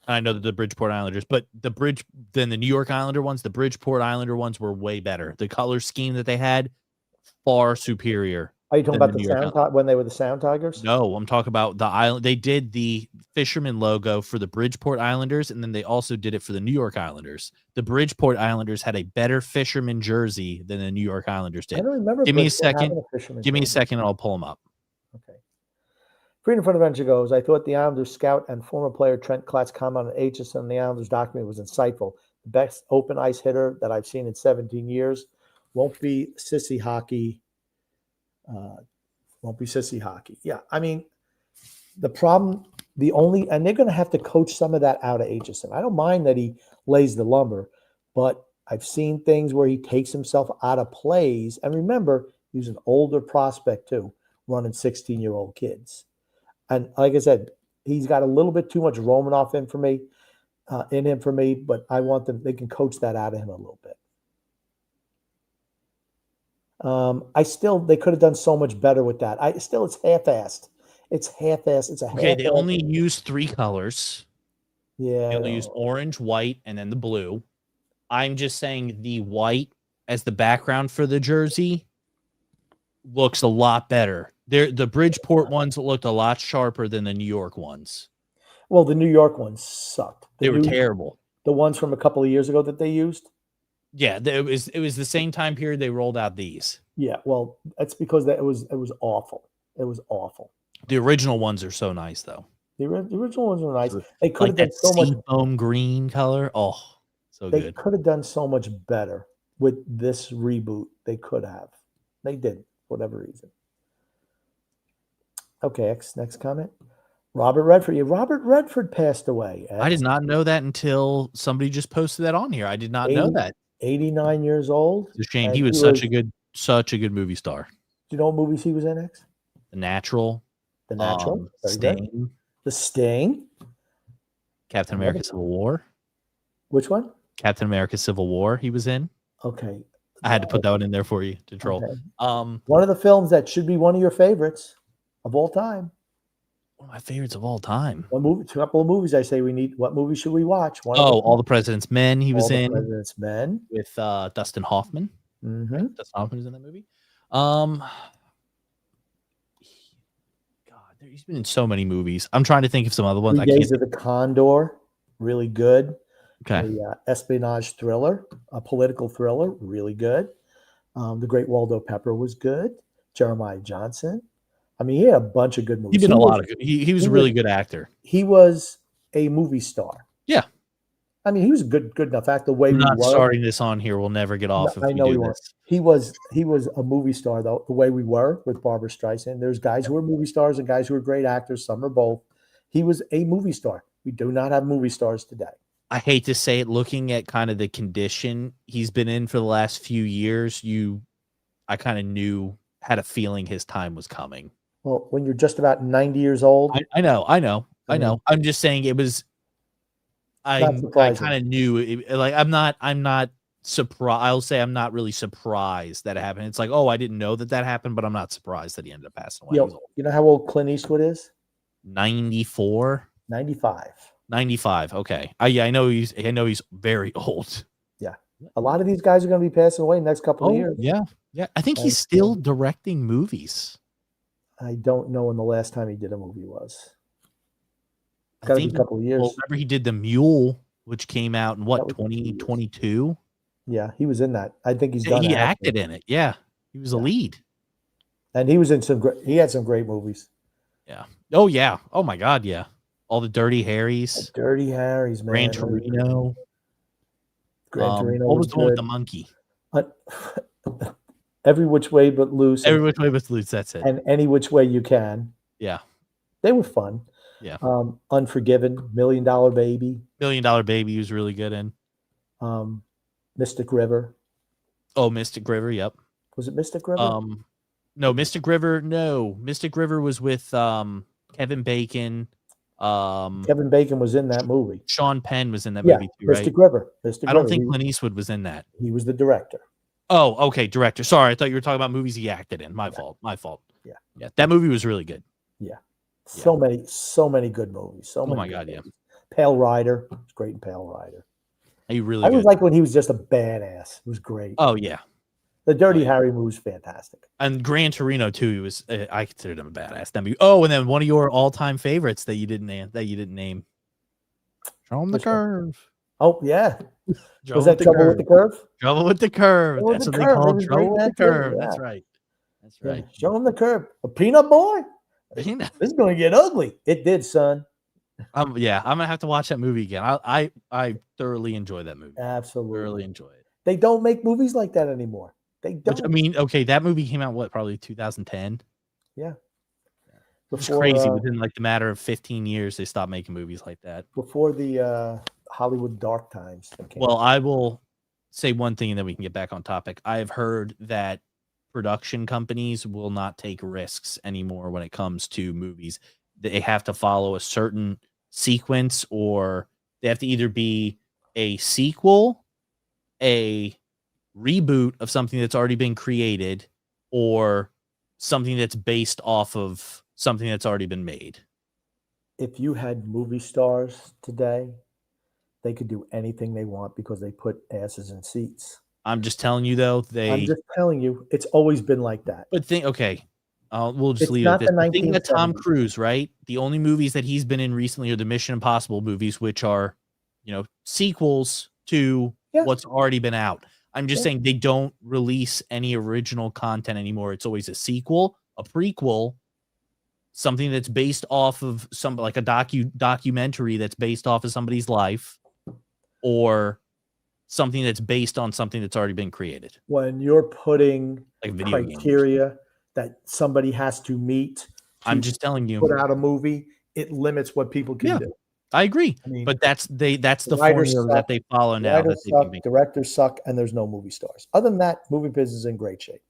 I know that the Bridgeport Islanders, but than the New York Islander ones, the Bridgeport Islander ones were way better. The color scheme that they had, far superior. Are you talking about the Sound when they were the Sound Tigers? No, I'm talking about the island. They did the fisherman logo for the Bridgeport Islanders, and then they also did it for the New York Islanders. The Bridgeport Islanders had a better fisherman jersey than the New York Islanders did. I don't remember. Give me a second. Give me a second, and I'll pull them up. Okay. Freedom Fund Adventure goes, I thought the Islanders scout and former player Trent Klatt's comment on Aitchison and the Islanders document was insightful. The best open ice hitter that I've seen in 17 years. Won't be sissy hockey. Yeah, I mean, the problem, and they're going to have to coach some of that out of Aitchison. I don't mind that he lays the lumber, but I've seen things where he takes himself out of plays. And remember, he's an older prospect too, running 16-year-old kids. And like I said, he's got a little bit too much Romanoff in him for me, but I want them, they can coach that out of him a little bit. They could have done so much better with that. It's half-assed. It's half-assed. Okay, they only use 3 colors. Yeah. They only use orange, white, and then the blue. I'm just saying the white as the background for the jersey looks a lot better. The Bridgeport ones looked a lot sharper than the New York ones. Well, the New York ones sucked. They were terrible. The ones from a couple of years ago that they used? Yeah, it was the same time period they rolled out these. Yeah, well, that's because it was awful. It was awful. The original ones are so nice, though. The original ones were nice. They could have done so much foam green color. Oh, so good. They could have done so much better with this reboot. They could have. They didn't, for whatever reason. Okay, next comment. Robert Redford. Yeah, Robert Redford passed away. I did not know that until somebody just posted that on here. I did not know that. 89 years old. It's a shame. He was such a good movie star. Do you know what movies he was in, X? The Natural. Sting. The Sting. Captain America Civil War. Which one? Captain America Civil War he was in. Okay. I had to put that one in there for you to troll. Okay. One of the films that should be one of your favorites of all time. One of my favorites of all time. A couple of movies I say we need. What movie should we watch? All the President's Men he was in. President's Men. With Dustin Hoffman. Mm-hmm. Right? Dustin Hoffman is in that movie. God, he's been in so many movies. I'm trying to think of some other ones. 3 Days of the Condor, really good. Okay. A espionage thriller, a political thriller, really good. The Great Waldo Pepper was good. Jeremiah Johnson. I mean, he had a bunch of good movies. He did a lot of good. He was a really good actor. He was a movie star. Yeah. I mean, he was a good enough actor. The way I'm we not were. starting this on here. We'll never get off if I we know do he was. this. He was a movie star though. The way we were with Barbara Streisand. There's guys who are movie stars and guys who are great actors. Some are both. He was a movie star. We do not have movie stars today. I hate to say it, looking at kind of the condition he's been in for the last few years, I kind of had a feeling his time was coming. Well, when you're just about 90 years old. I know. I'm just saying it was. I kind of knew it, like I'm not surprised. I'll say I'm not really surprised that it happened. It's like, oh, I didn't know that happened, but I'm not surprised that he ended up passing away. You know how old Clint Eastwood is? 94, 95. 95. Okay. I know he's very old. Yeah. A lot of these guys are going to be passing away in the next couple of years. Yeah. Yeah. I think he's still directing movies. I don't know when the last time he did a movie was. Got to be a couple of years. Well, remember he did The Mule, which came out in 2022? Yeah, he was in that. I think he's done. He acted in it. Yeah. He was a lead. And he was in he had some great movies. Yeah. Oh, yeah. Oh, my God. Yeah. All the Dirty Harrys. Dirty Harrys, man. Gran Torino. What was the one with the monkey? Every Which Way But Loose. Every Which Way But Loose. That's it. And Any Which Way You Can. Yeah. They were fun. Yeah. Unforgiven, $1 Million Baby. $1 Million Baby he was really good in. Mystic River. Oh, Mystic River. Yep. Was it Mystic River? No, Mystic River. No, Mystic River was with Kevin Bacon. Kevin Bacon was in that movie. Sean Penn was in that movie too, right? Mystic River. I don't think Clint Eastwood was in that. He was the director. Oh, okay, director. Sorry, I thought you were talking about movies he acted in. My fault. Yeah. Yeah, that movie was really good. Yeah. So many good movies. Oh my God, yeah. Pale Rider. It's great in Pale Rider. He really. I was like when he was just a badass. It was great. Oh yeah. The Dirty Harry movie was fantastic. And Gran Torino too. He was. I considered him a badass. That movie. Oh, and then one of your all-time favorites that you didn't name. Show him the curve. Oh yeah. Was that Trouble with the Curve? Trouble with the Curve. That's what they call Trouble with the Curve. That's right. That's right. Show him the curve. A peanut boy. This is going to get ugly. It did, son. Yeah, I'm gonna have to watch that movie again. I thoroughly enjoy that movie. Absolutely, thoroughly enjoy it. They don't make movies like that anymore. They don't. Which, I mean, okay, that movie came out probably 2010. Yeah, it's crazy. Within like the matter of 15 years, they stopped making movies like that. Before the Hollywood dark times. Well, I will say one thing, and then we can get back on topic. I have heard that production companies will not take risks anymore when it comes to movies. They have to follow a certain sequence, or they have to either be a sequel, a reboot of something that's already been created, or something that's based off of something that's already been made. If you had movie stars today, they could do anything they want because they put asses in seats. I'm just telling you, though. I'm just telling you, it's always been like that. But we'll just leave it at this. The thing that Tom Cruise, right? The only movies that he's been in recently are the Mission Impossible movies, which are, sequels to what's already been out. I'm just saying they don't release any original content anymore. It's always a sequel, a prequel, something that's based off of like a documentary that's based off of somebody's life, or something that's based on something that's already been created. When you're putting like criteria that somebody has to meet, I'm just telling you, put out a movie, it limits what people can do. I agree. But that's the formula that they follow now. Directors suck, and there's no movie stars. Other than that, movie business is in great shape.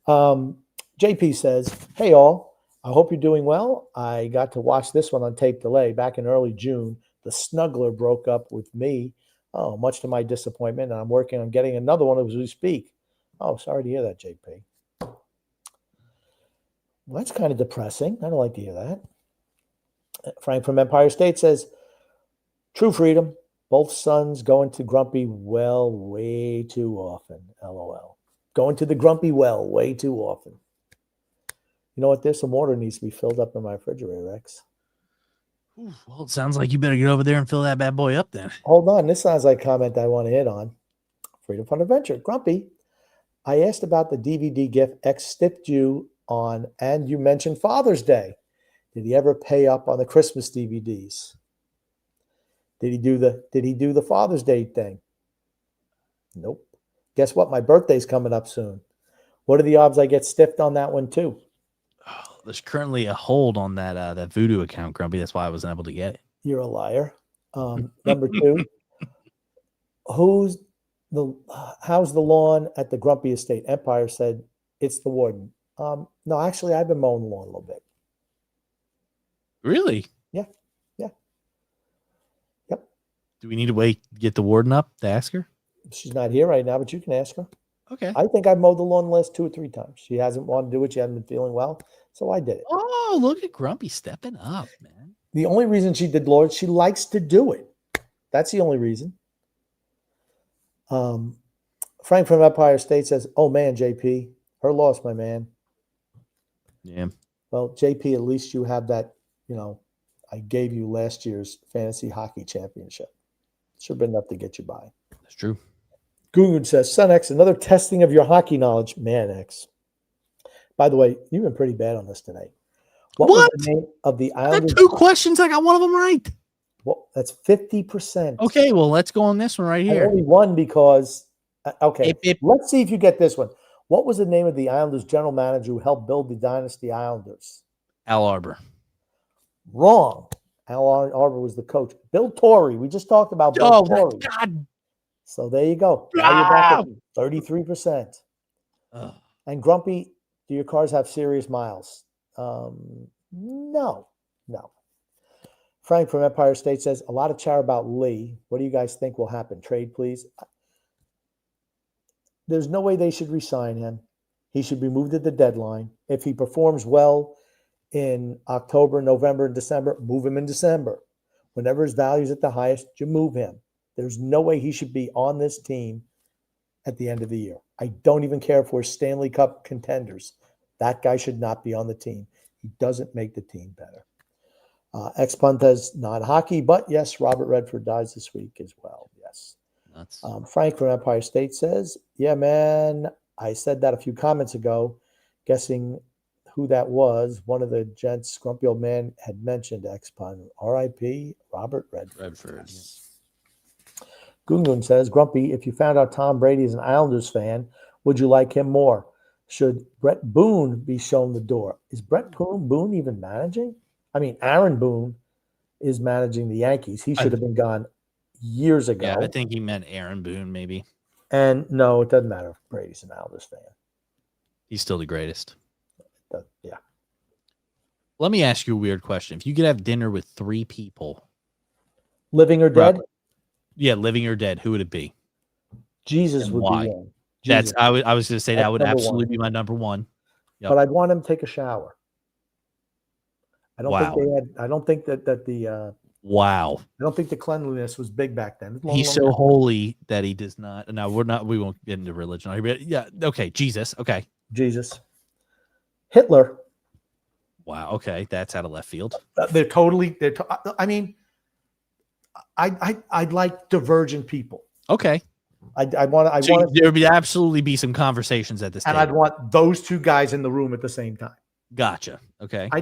JP says, "Hey all, I hope you're doing well. I got to watch this one on tape delay back in early June. The Snuggler broke up with me. Oh, much to my disappointment, and I'm working on getting another one as we speak. Oh, sorry to hear that, JP. Well, that's kind of depressing. I don't like to hear that. Frank from Empire State says, true freedom. Both sons going to Grumpy Well way too often. LOL. Going to the Grumpy Well way too often. You know what? There's some water needs to be filled up in my refrigerator, Rex. Well, it sounds like you better get over there and fill that bad boy up then. Hold on. This sounds like a comment I want to hit on. Freedom Fun Adventure. Grumpy, I asked about the DVD gift X tipped you on, and you mentioned Father's Day. Did he ever pay up on the Christmas DVDs? Did he do the Father's Day thing? Nope. Guess what? My birthday's coming up soon. What are the odds I get stiffed on that one too? Oh, there's currently a hold on that Voodoo account, Grumpy. That's why I wasn't able to get it. You're a liar. Number two, how's the lawn at the Grumpy Estate? Empire said it's the warden. No, actually, I've been mowing the lawn a little bit. Really? Yeah. Yep. Do we need to wait to get the warden up to ask her? She's not here right now, but you can ask her. Okay. I think I've mowed the lawn the last 2 or 3 times. She hasn't wanted to do it. She hasn't been feeling well, so I did it. Oh, look at Grumpy stepping up, man. The only reason she did Lord, she likes to do it. That's the only reason. Frank from Empire State says, "Oh man, JP, her loss, my man." Yeah. Well, JP, at least you have that. I gave you last year's fantasy hockey championship. Should have been enough to get you by. That's true. Gungun says, "Son X, another testing of your hockey knowledge, man X." By the way, you've been pretty bad on this today. What was the name of the I got Islanders? 2 questions. I got one of them right. Well, that's 50%. Okay, well, let's go on this one right I here. only won because. Okay, If- let's see if you get this one. What was the name of the Islanders general manager who helped build the Dynasty Islanders? Al Arbor. Wrong. Al Arbor was the coach. Bill Torrey. We just talked about Bill Oh, Torrey. God. So there you go. Now you're back at 33%. Ugh. And Grumpy, do your cars have serious miles? No. Frank from Empire State says, a lot of chatter about Lee. What do you guys think will happen? Trade, please. There's no way they should re-sign him. He should be moved at the deadline. If he performs well in October, November, and December, move him in December. Whenever his value is at the highest, you move him. There's no way he should be on this team at the end of the year. I don't even care if we're Stanley Cup contenders. That guy should not be on the team. He doesn't make the team better. Expunta's not hockey, but yes, Robert Redford dies this week as well. Yes. Nuts. Frank from Empire State says, yeah, man, I said that a few comments ago, guessing who that was. One of the gents, Grumpy Old Man, had mentioned Expun. R.I.P. Robert Redford. Yes. Gungun says, Grumpy, if you found out Tom Brady is an Islanders fan, would you like him more? Should Brett Boone be shown the door? Is Brett Boone even managing? I mean, Aaron Boone is managing the Yankees. He should have been gone years ago. Yeah, I think he meant Aaron Boone, maybe. And no, it doesn't matter if Brady's an Islanders fan. He's still the greatest. Yeah. Let me ask you a weird question. If you could have dinner with 3 people, Living or dead? Yeah, living or dead, who would it be? Jesus And would why? be one. That's Jesus. I was going to say That's that would number absolutely one. be my number one. Yep. But I'd want him to take a shower. I don't Wow. think they had. I don't think that the. Wow. I don't think the cleanliness was big back then. He's so holy that he does not. No, we won't get into religion. But yeah. Okay. Jesus. Okay. Jesus. Hitler. Wow. Okay. That's out of left field. I mean, I'd like divergent people. Okay. I want there would absolutely be some conversations at this and table. I'd want those 2 guys in the room at the same time. Gotcha. Okay. I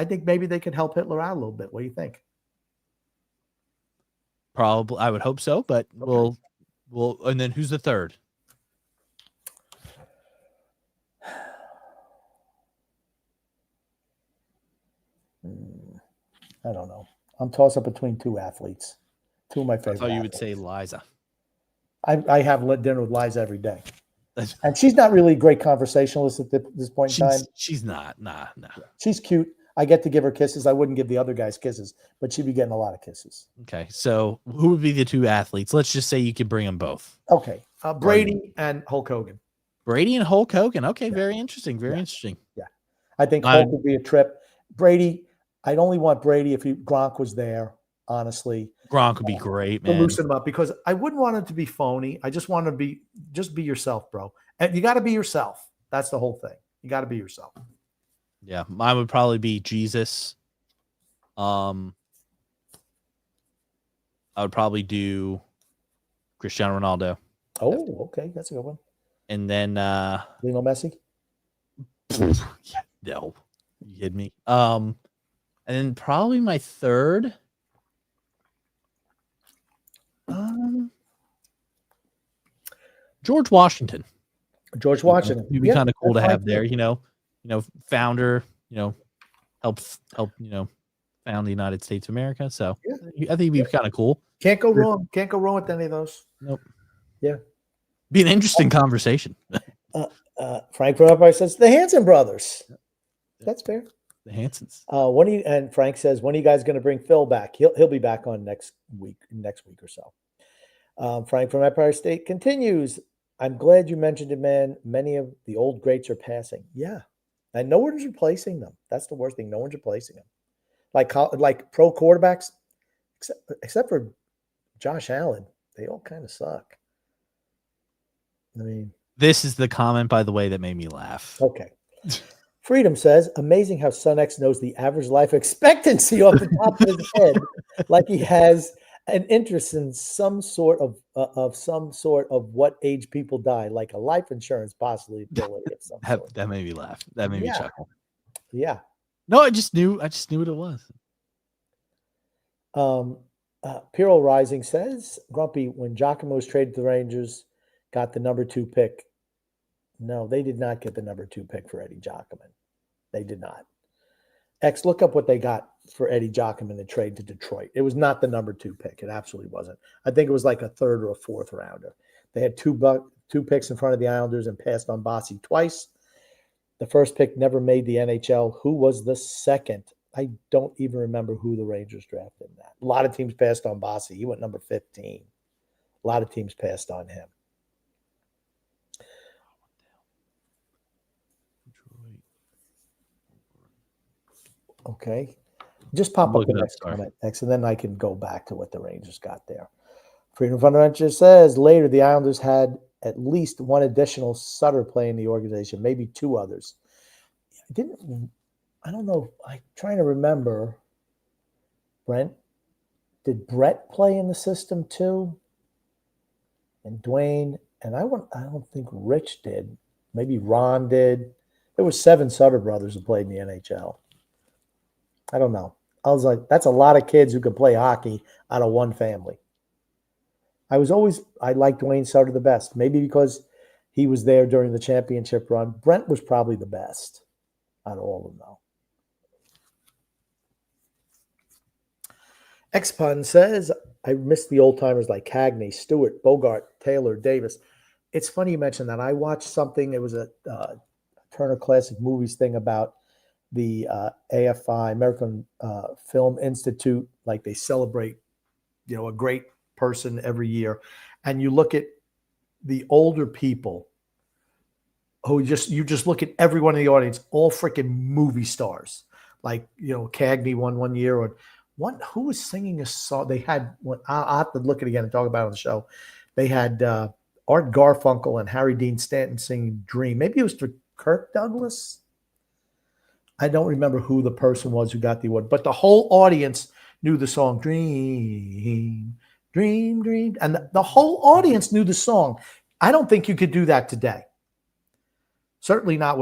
think maybe they could help Hitler out a little bit. What do you think? Probably. I would hope so, but we'll and then who's the third? I don't know. I'm tossed up between 2 athletes. 2 of my favorite. I thought you would athletes. say Liza. I have dinner with Liza every day. And she's not really a great conversationalist at this point in time. She's not. Nah. She's cute. I get to give her kisses. I wouldn't give the other guys kisses, but she'd be getting a lot of kisses. Okay. So who would be the 2 athletes? Let's just say you could bring them both. Okay. Brady and Hulk Hogan. Brady and Hulk Hogan. Okay. Very interesting. Very interesting. Yeah. I think Hulk would be a trip. Brady, I'd only want Brady if Gronk was there, honestly. Gronk would be great, to man. loosen him up, because I wouldn't want him to be phony. I just want to be yourself, bro. And you got to be yourself. That's the whole thing. You got to be yourself. Yeah, mine would probably be Jesus. I would probably do Cristiano Ronaldo. Oh, okay, that's a good one. And then Lionel Messi. No, you kidding me? And then probably my third. George Washington. George Washington. It'd be kind of cool to that's have fine, there. too. Founder. Help. Found the United States of America. So Yeah. I think it'd be kind of cool. Can't go wrong. Can't go wrong with any of those. Nope. Yeah. Be an interesting conversation. Frank from Empire says the Hanson brothers. That's fair. The Hansons. And Frank says, when are you guys going to bring Phil back? He'll be back on next week or so. Frank from Empire State continues. I'm glad you mentioned it, man. Many of the old greats are passing. Yeah. And no one's replacing them. That's the worst thing. No one's replacing them. Like pro quarterbacks, except for Josh Allen, they all kind of suck. I mean, this is the comment, by the way, that made me laugh. Okay. Freedom says, amazing how Son X knows the average life expectancy off the top of his head, like he has an interest in some sort of what age people die, like a life insurance possibility of some sort. That made me laugh. That made me chuckle. Yeah. No, I just knew what it was. Pirro Rising says, Grumpy, when Giacomo was traded to the Rangers, got the number 2 pick. No, they did not get the number 2 pick for Eddie Giacomo. They did not. X, look up what they got for Eddie Giacomo in the trade to Detroit. It was not the number 2 pick. It absolutely wasn't. I think it was like a 3rd or a 4th rounder. They had two picks in front of the Islanders and passed on Bossy twice. The first pick never made the NHL. Who was the second? I don't even remember who the Rangers drafted in that. A lot of teams passed on Bossy. He went number 15. A lot of teams passed on him. Okay. Just pop up the next comment, X, and then I can go back to what the Rangers got there. Freedom Fundamental says later the Islanders had at least one additional Sutter play in the organization, maybe 2 others. I don't know. I'm trying to remember. Brent, did Brett play in the system too? And Dwayne, and I don't think Rich did. Maybe Ron did. There were 7 Sutter brothers who played in the NHL. I don't know. I was like, that's a lot of kids who could play hockey out of one family. I liked Dwayne Sutter the best, maybe because he was there during the championship run. Brent was probably the best out of all of them, though. X-Pun says, I miss the old timers like Cagney, Stewart, Bogart, Taylor, Davis. It's funny you mentioned that. I watched something. It was a Turner Classic Movies thing about the AFI, American Film Institute. Like they celebrate, a great person every year. And you look at the older people who you just look at everyone in the audience, all freaking movie stars. Like, Cagney won one year, or who was singing a song? They had I'll have to look at it again and talk about it on the show. They had Art Garfunkel and Harry Dean Stanton singing Dream. Maybe it was for Kirk Douglas. I don't remember who the person was who got the award, but the whole audience knew the song Dream, Dream, Dream. And the whole audience knew the song. I don't think you could do that today. Certainly not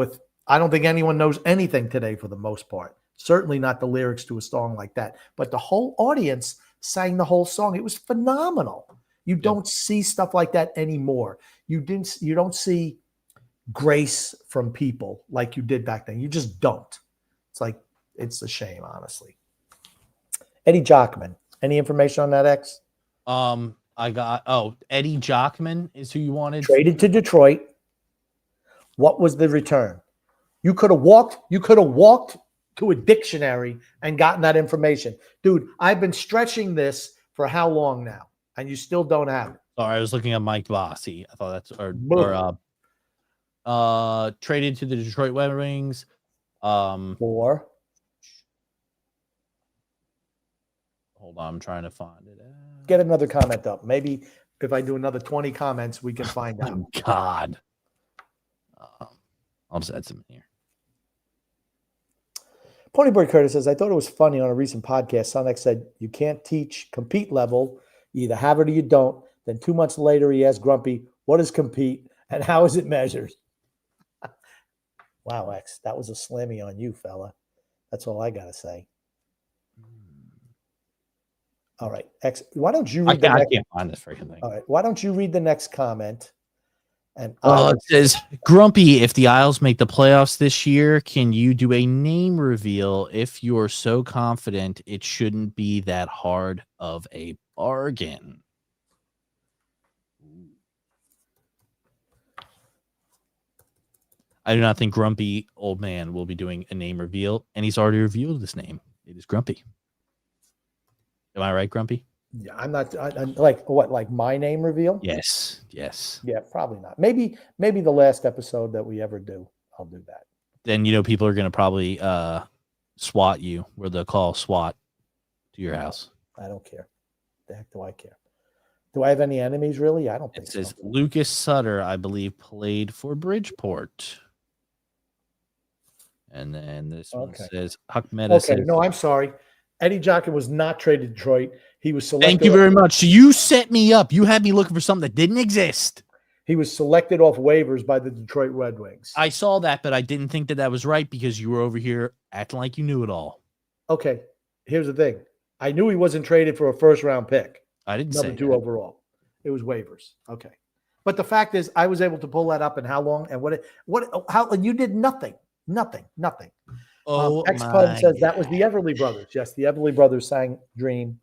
I don't think anyone knows anything today for the most part. Certainly not the lyrics to a song like that. But the whole audience sang the whole song. It was phenomenal. You don't see stuff like that anymore. You don't see grace from people like you did back then. You just don't. It's a shame, honestly. Eddie Jockman. Any information on that, X? I got Eddie Jockman is who you wanted. Traded to Detroit. What was the return? You could have walked to a dictionary and gotten that information. Dude, I've been stretching this for how long now? And you still don't have it. Sorry, I was looking at Mike Bossy. I thought that's traded to the Detroit Red Wings. For hold on, I'm trying to find it. Get another comment up. Maybe if I do another 20 comments, we can find out. Oh, God. I'll just add some in here. Ponyboy Curtis says, I thought it was funny on a recent podcast. Sonic said, you can't teach compete level. You either have it or you don't. Then 2 months later, he asked Grumpy, what is compete and how is it measured? Wow, X, that was a slammy on you, fella. That's all I got to say. All right. Why don't you I read the can't, I next? can't find this freaking thing. All right. Why don't you read the next comment? And It says, Grumpy, if the Isles make the playoffs this year, can you do a name reveal? If you're so confident, it shouldn't be that hard of a bargain. I do not think Grumpy Old Man will be doing a name reveal, and he's already revealed this name. It is Grumpy. Am I right, Grumpy? yeah, I'm not I'm like what, like my name reveal? Yes. Yes. Yeah, probably not. Maybe the last episode that we ever do, I'll do that. Then people are going to probably SWAT you, where they'll call SWAT to your house. I don't care. The heck do I care? Do I have any enemies, really? I don't think It says so. Lucas Sutter, I believe, played for Bridgeport. And then this one says Huck Meta. Okay, no, I'm sorry. Eddie Jochen was not traded to Detroit. He was selected. Thank you very much. So you set me up. You had me looking for something that didn't exist. He was selected off waivers by the Detroit Red Wings. I saw that, but I didn't think that was right because you were over here acting like you knew it all. Okay, here's the thing. I knew he wasn't traded for a first-round pick. I didn't say number 2 that. overall. It was waivers. Okay. But the fact is, I was able to pull that up in how long and and you did nothing. Oh, X-Pun says that was the Everly Brothers. Yes, the Everly Brothers sang Dream.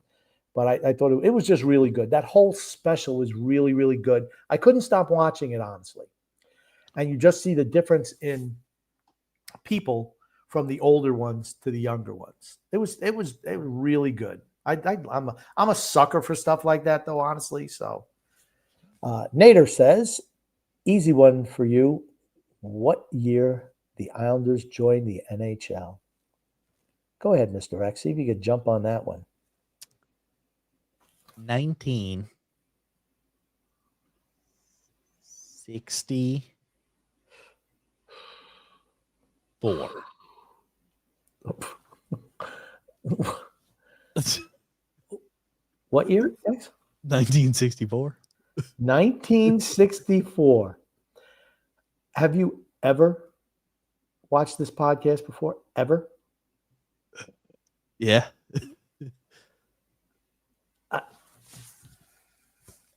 But I thought it was just really good. That whole special was really, really good. I couldn't stop watching it, honestly. And you just see the difference in people from the older ones to the younger ones. It was really good. I'm a sucker for stuff like that, though, honestly. So, Nader says, easy one for you. What year the Islanders joined the NHL? Go ahead, Mr. X. See if you could jump on that one. 1964. What year? 1964. 1964. Have you ever watched this podcast before? Ever? Yeah.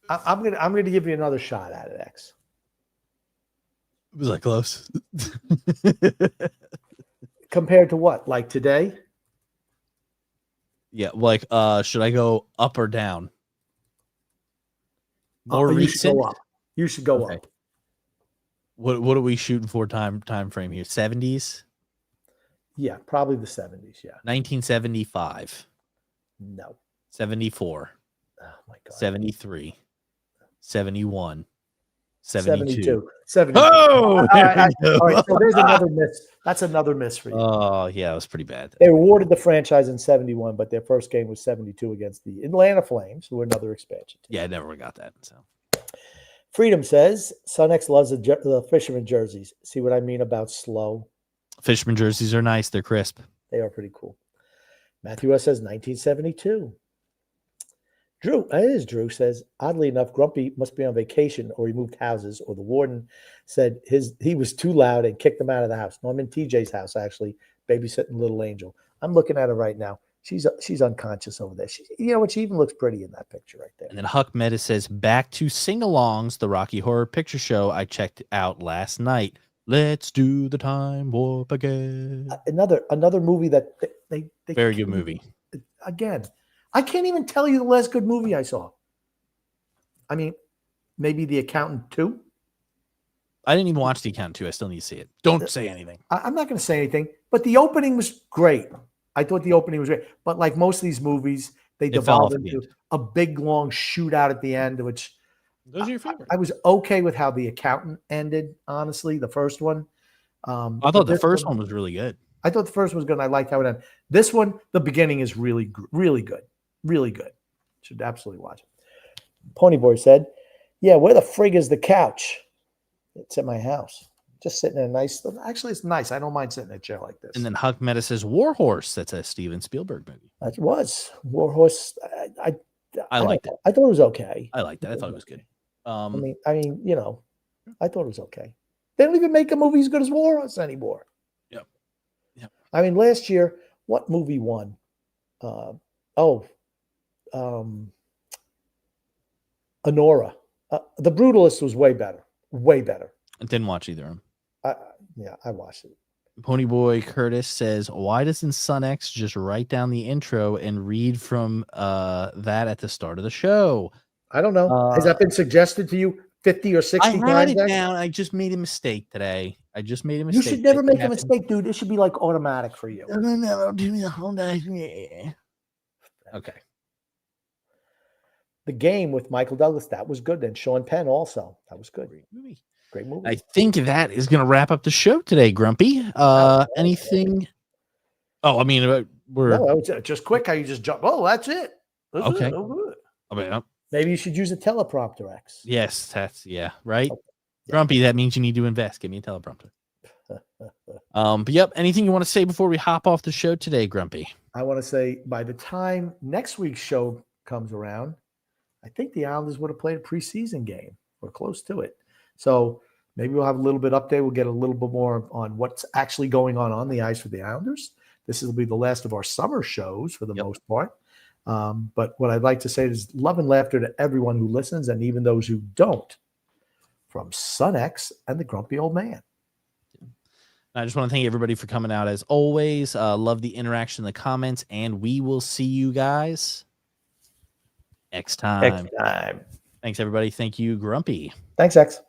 I'm gonna give you another shot at it, X. Was that close? Compared to what? Like today? Yeah, like should I go up or down? More You recent? should go up. You should go up. What are we shooting for time frame here? 70s? Yeah, probably the 70s, yeah. 1975. No. 74. Oh my God. 73. 71. 72. 72. Oh! All right, so there's another miss. That's another miss for you. Oh, yeah, it was pretty bad. They awarded the franchise in 71, but their first game was 72 against the Atlanta Flames, who were another expansion team. Yeah, I never got that. So Freedom says, Son X loves the fisherman jerseys. See what I mean about slow? Fisherman jerseys are nice. They're crisp. They are pretty cool. Matthew S says 1972. Drew says, oddly enough, Grumpy must be on vacation or he moved houses, or the warden said he was too loud and kicked him out of the house. No, I'm in TJ's house, actually, babysitting little Angel. I'm looking at her right now. She's unconscious over there. She even looks pretty in that picture right there. And then Huck Meta says, back to sing-alongs, the Rocky Horror Picture Show I checked out last night. Let's do the time warp again. Another movie that they very good movie. Again, I can't even tell you the last good movie I saw. I mean, maybe The Accountant 2. I didn't even watch The Accountant 2. I still need to see it. Don't say anything. I'm not going to say anything, but the opening was great. I thought the opening was great. But like most of these movies, they devolve into a big, long shootout at the end, which those are your favorite. I was okay with how The Accountant ended, honestly, the first one. I thought the first one was really good. I thought the first one was good, and I liked how it ended. This one, the beginning is really, really good. Really good. Should absolutely watch it. Ponyboy said, yeah, where the frig is the couch? It's at my house. Just sitting in a nice, actually, it's nice. I don't mind sitting in a chair like this. And then Huck Meta says Warhorse. That's a Steven Spielberg movie. That was Warhorse. I liked it. I thought it was okay. I liked it. I thought it was good. I mean, I thought it was okay. They don't even make a movie as good as Warhorse anymore. Yep. I mean, last year, what movie won? Honora. The Brutalist was way better. Way better. I didn't watch either of them. I watched it. Ponyboy Curtis says, why doesn't Sun X just write down the intro and read from that at the start of the show? I don't know. Has that been suggested to you 50 or 60 I times? had it down. I just made a mistake today. You should never make a mistake, dude. It should be like automatic for you. No, do me the whole night. Okay. The Game with Michael Douglas, that was good. And Sean Penn also. That was good. Great movie. I think that is going to wrap up the show today, Grumpy. Anything? Oh, I mean, we're just quick. How you just jump? Oh, that's it. That's okay. It. Oh, good. I mean, maybe you should use a teleprompter, X. Yes, that's right. Okay. Yeah. Grumpy, that means you need to invest. Give me a teleprompter. But yep. Anything you want to say before we hop off the show today, Grumpy? I want to say by the time next week's show comes around, I think the Islanders would have played a preseason game or close to it. So maybe we'll have a little bit update. We'll get a little bit more on what's actually going on the ice for the Islanders. This will be the last of our summer shows for the most part. But what I'd like to say is love and laughter to everyone who listens and even those who don't, from Sun X and the Grumpy Old Man. I just want to thank everybody for coming out as always. Love the interaction in the comments, and we will see you guys next time. Next time. Thanks, everybody. Thank you, Grumpy. Thanks, X.